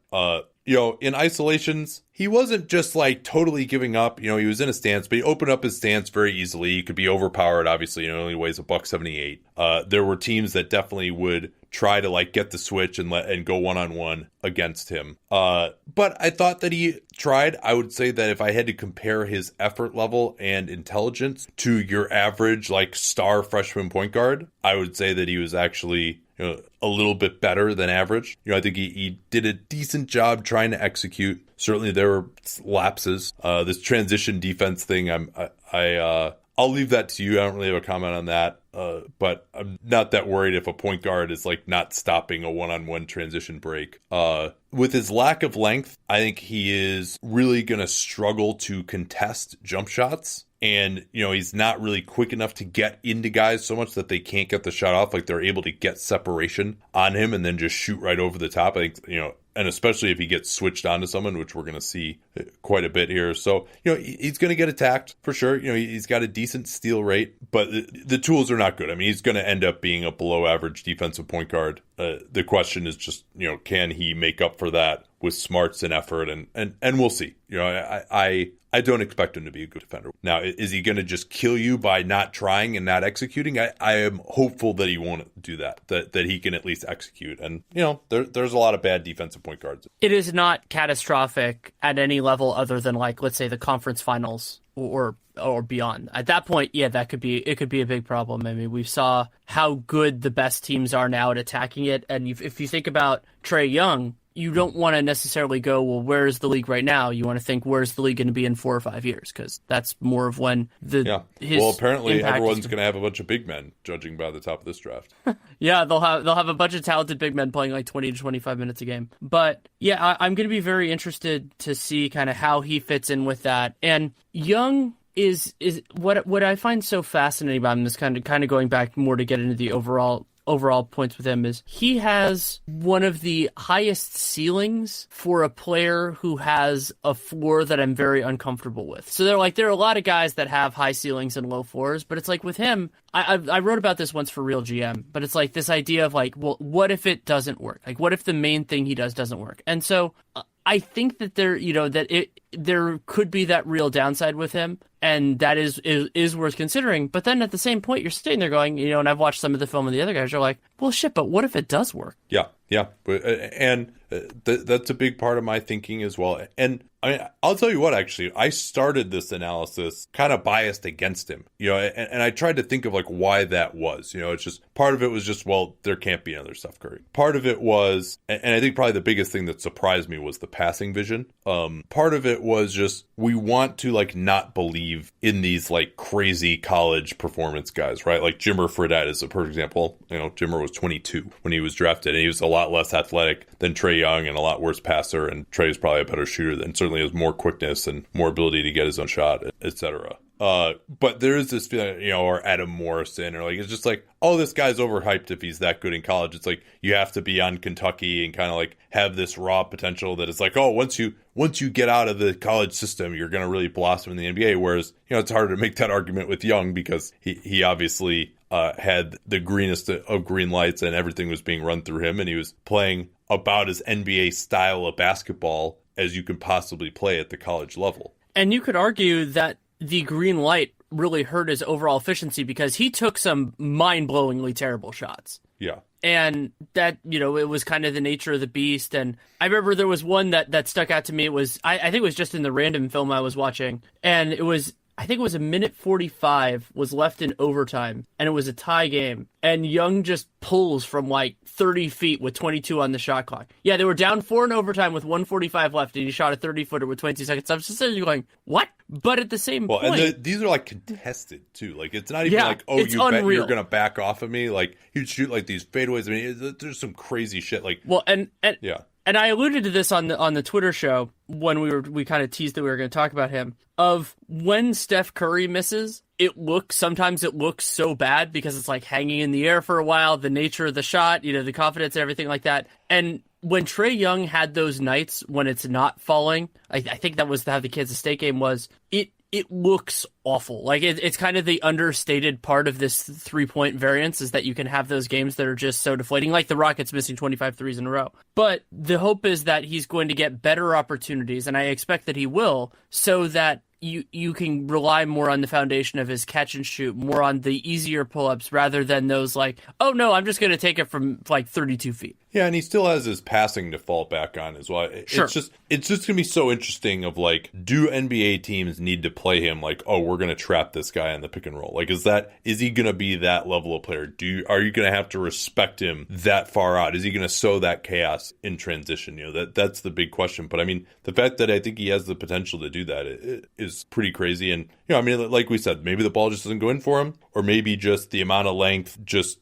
In isolations, he wasn't just like totally giving up. He was in a stance, but he opened up his stance very easily. He could be overpowered, obviously. He only weighs $178. There were teams that definitely would try to like get the switch and go one-on-one against him. But I thought that he tried. I would say that if I had to compare his effort level and intelligence to your average like star freshman point guard, I would say that he was actually a little bit better than average. I think he did a decent job trying to execute. Certainly there were lapses. This transition defense thing, I'll leave that to you. I don't really have a comment on that. But I'm not that worried if a point guard is like not stopping a one-on-one transition break. With his lack of length, I think he is really going to struggle to contest jump shots. And, he's not really quick enough to get into guys so much that they can't get the shot off. Like they're able to get separation on him and then just shoot right over the top. I think, and especially if he gets switched onto someone, which we're going to see quite a bit here. So, he's going to get attacked for sure. He's got a decent steal rate, but the tools are not good. I mean, he's going to end up being a below average defensive point guard. The question is just, can he make up for that with smarts and effort? And we'll see. I don't expect him to be a good defender. Now, is he going to just kill you by not trying and not executing? I am hopeful that he won't do that he can at least execute. And, there's a lot of bad defensive point guards. It is not catastrophic at any level other than, like, let's say the conference finals or beyond. At that point, yeah, it could be a big problem. I mean, we saw how good the best teams are now at attacking it, and if you think about Trae Young, you don't want to necessarily go, well, where's the league right now? You want to think, where's the league going to be in 4 or 5 years? Because that's more of when apparently everyone's going to have a bunch of big men, judging by the top of this draft. Yeah, they'll have a bunch of talented big men playing like 20 to 25 minutes a game. But yeah, I'm going to be very interested to see kind of how he fits in with that. And Young is what I find so fascinating about him is kind of going back more to get into the overall points with him is he has one of the highest ceilings for a player who has a floor that I'm very uncomfortable with. So there are a lot of guys that have high ceilings and low floors, but it's like with him, I wrote about this once for Real GM, but it's like this idea of like, well, what if it doesn't work? Like, what if the main thing he does doesn't work? And so I think that there could be that real downside with him, and that is worth considering. But then at the same point, you're sitting there going, and I've watched some of the film of the other guys, you're like, well, shit, but what if it does work? Yeah. And that's a big part of my thinking as well. And I mean, I'll tell you what, actually, I started this analysis kind of biased against him, and I tried to think of like why that was, it's just part of it was just, well, there can't be another Steph Curry. Part of it was, and I think probably the biggest thing that surprised me was the passing vision. Part of it was just, we want to like not believe in these like crazy college performance guys, right? Like Jimmer Fredette is a perfect example. Jimmer was 22 when he was drafted, and he was a lot less athletic than Trae Young and a lot worse passer, and Trae is probably a better shooter than certainly has more quickness and more ability to get his own shot, etc. But there is this feeling, or Adam Morrison, or like, it's just like, oh, this guy's overhyped if he's that good in college. It's like, you have to be on Kentucky and kind of like have this raw potential that it's like, oh, once you get out of the college system, you're going to really blossom in the NBA. Whereas, it's harder to make that argument with Young because he obviously had the greenest of green lights and everything was being run through him. And he was playing about as NBA style of basketball as you can possibly play at the college level. And you could argue that the green light really hurt his overall efficiency because he took some mind-blowingly terrible shots. Yeah. And that, it was kind of the nature of the beast. And I remember there was one that stuck out to me. It was, I think it was just in the random film I was watching. And I think it was a minute 45 was left in overtime, and it was a tie game. And Young just pulls from like 30 feet with 22 on the shot clock. Yeah, they were down 4 in overtime with 1:45 left, and he shot a 30-footer with 22 seconds. I was just sitting there going, what? But at the same point... and these are like contested, too. Like, it's not even like, oh, you bet you're going to back off of me. Like, he'd shoot like these fadeaways. I mean, there's some crazy shit. Like, well, and yeah. And I alluded to this on the Twitter show when we kind of teased that we were going to talk about him, of when Steph Curry misses, sometimes it looks so bad because it's like hanging in the air for a while, the nature of the shot, the confidence and everything like that. And when Trae Young had those nights when it's not falling, I think that was how the Kansas State game was, it looks awful. Like it's kind of the understated part of this 3-point variance is that you can have those games that are just so deflating, like the Rockets missing 25 threes in a row. But the hope is that he's going to get better opportunities, and I expect that he will, so that you can rely more on the foundation of his catch and shoot, more on the easier pull-ups rather than those like, oh no, I'm just going to take it from like 32 feet. Yeah, and he still has his passing to fall back on as well. Sure. It's just going to be so interesting of like, do NBA teams need to play him like, oh, we're going to trap this guy in the pick and roll? Like, is he going to be that level of player? Are you going to have to respect him that far out? Is he going to sow that chaos in transition? That's the big question. But I mean, the fact that I think he has the potential to do that is pretty crazy. And, I mean, like we said, maybe the ball just doesn't go in for him, or maybe just the amount of length just,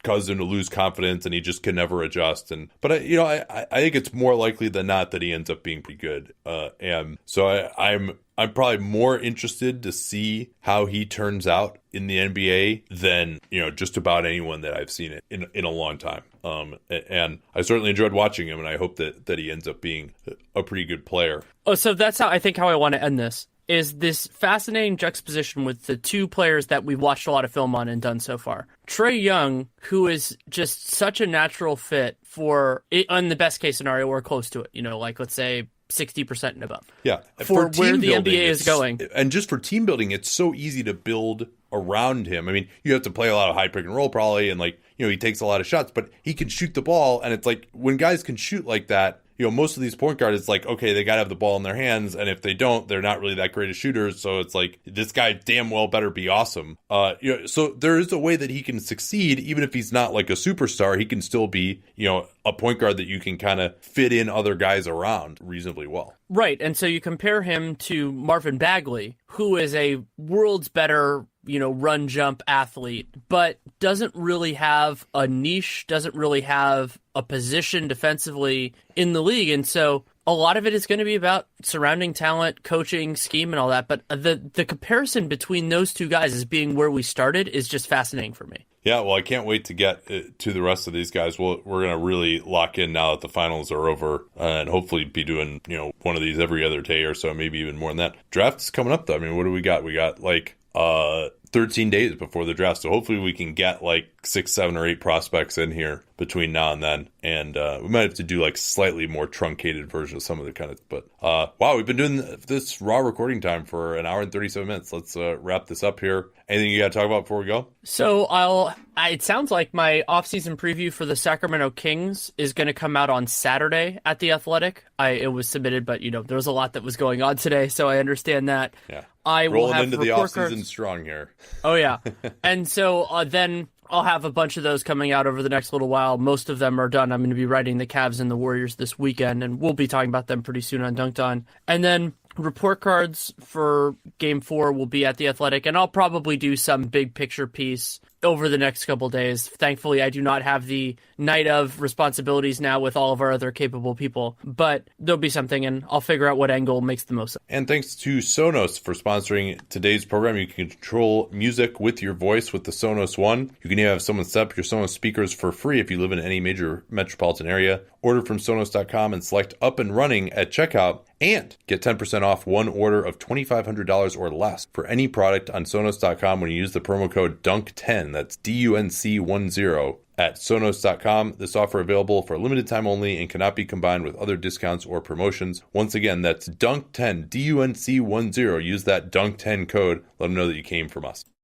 caused him to lose confidence and he just can never adjust. But I think it's more likely than not that he ends up being pretty good. And so I'm probably more interested to see how he turns out in the NBA than, just about anyone that I've seen it in a long time. And I certainly enjoyed watching him, and I hope that he ends up being a pretty good player. Oh, so that's how I want to end this. Is this fascinating juxtaposition with the two players that we've watched a lot of film on and done so far. Trae Young, who is just such a natural fit for, in the best case scenario, or close to it, like let's say 60% and above. Yeah. For where the NBA is going. And just for team building, it's so easy to build around him. I mean, you have to play a lot of high pick and roll probably, and he takes a lot of shots, but he can shoot the ball, and it's like when guys can shoot like that, most of these point guards, it's like, okay, they got to have the ball in their hands. And if they don't, they're not really that great of shooters. So it's like, this guy damn well better be awesome. So there is a way that he can succeed, even if he's not like a superstar. He can still be, a point guard that you can kind of fit in other guys around reasonably well. Right. And so you compare him to Marvin Bagley, who is a world's better, run jump athlete, but doesn't really have a niche, doesn't really have a position defensively in the league. And so a lot of it is going to be about surrounding talent, coaching, scheme, and all that. But the comparison between those two guys as being where we started is just fascinating for me. Yeah, well, I can't wait to get to the rest of these guys. We're going to really lock in now that the finals are over, and hopefully be doing, one of these every other day or so, maybe even more than that. Draft is coming up, though. I mean, what do we got? We got 13 days before the draft, so hopefully we can get 6, 7, or 8 prospects in here between now and then, and we might have to do slightly more truncated version of some of the kind of, but wow, we've been doing this raw recording time for an hour and 37 minutes. Let's wrap this up here. Anything you got to talk about before we go? So it sounds like my offseason preview for the Sacramento Kings is going to come out on Saturday at The Athletic. It was submitted, but there was a lot that was going on today, so I understand that. Yeah. I will rolling have into the offseason strong here. Oh, yeah. And so then I'll have a bunch of those coming out over the next little while. Most of them are done. I'm going to be writing the Cavs and the Warriors this weekend, and we'll be talking about them pretty soon on Dunc'd. And then report cards for Game 4 will be at The Athletic, and I'll probably do some big picture piece over the next couple days. Thankfully, I do not have the night of responsibilities now with all of our other capable people, but there'll be something, and I'll figure out what angle makes the most sense. And thanks to Sonos for sponsoring today's program. You can control music with your voice with the Sonos One. You can even have someone set up your Sonos speakers for free if you live in any major metropolitan area. Order from Sonos.com and select Up and Running at checkout, and get 10% off one order of $2,500 or less for any product on Sonos.com when you use the promo code DUNC10. That's DUNC10 at Sonos.com. This offer available for a limited time only and cannot be combined with other discounts or promotions. Once again, that's DUNC10, DUNC10. Use that DUNC10 code. Let them know that you came from us.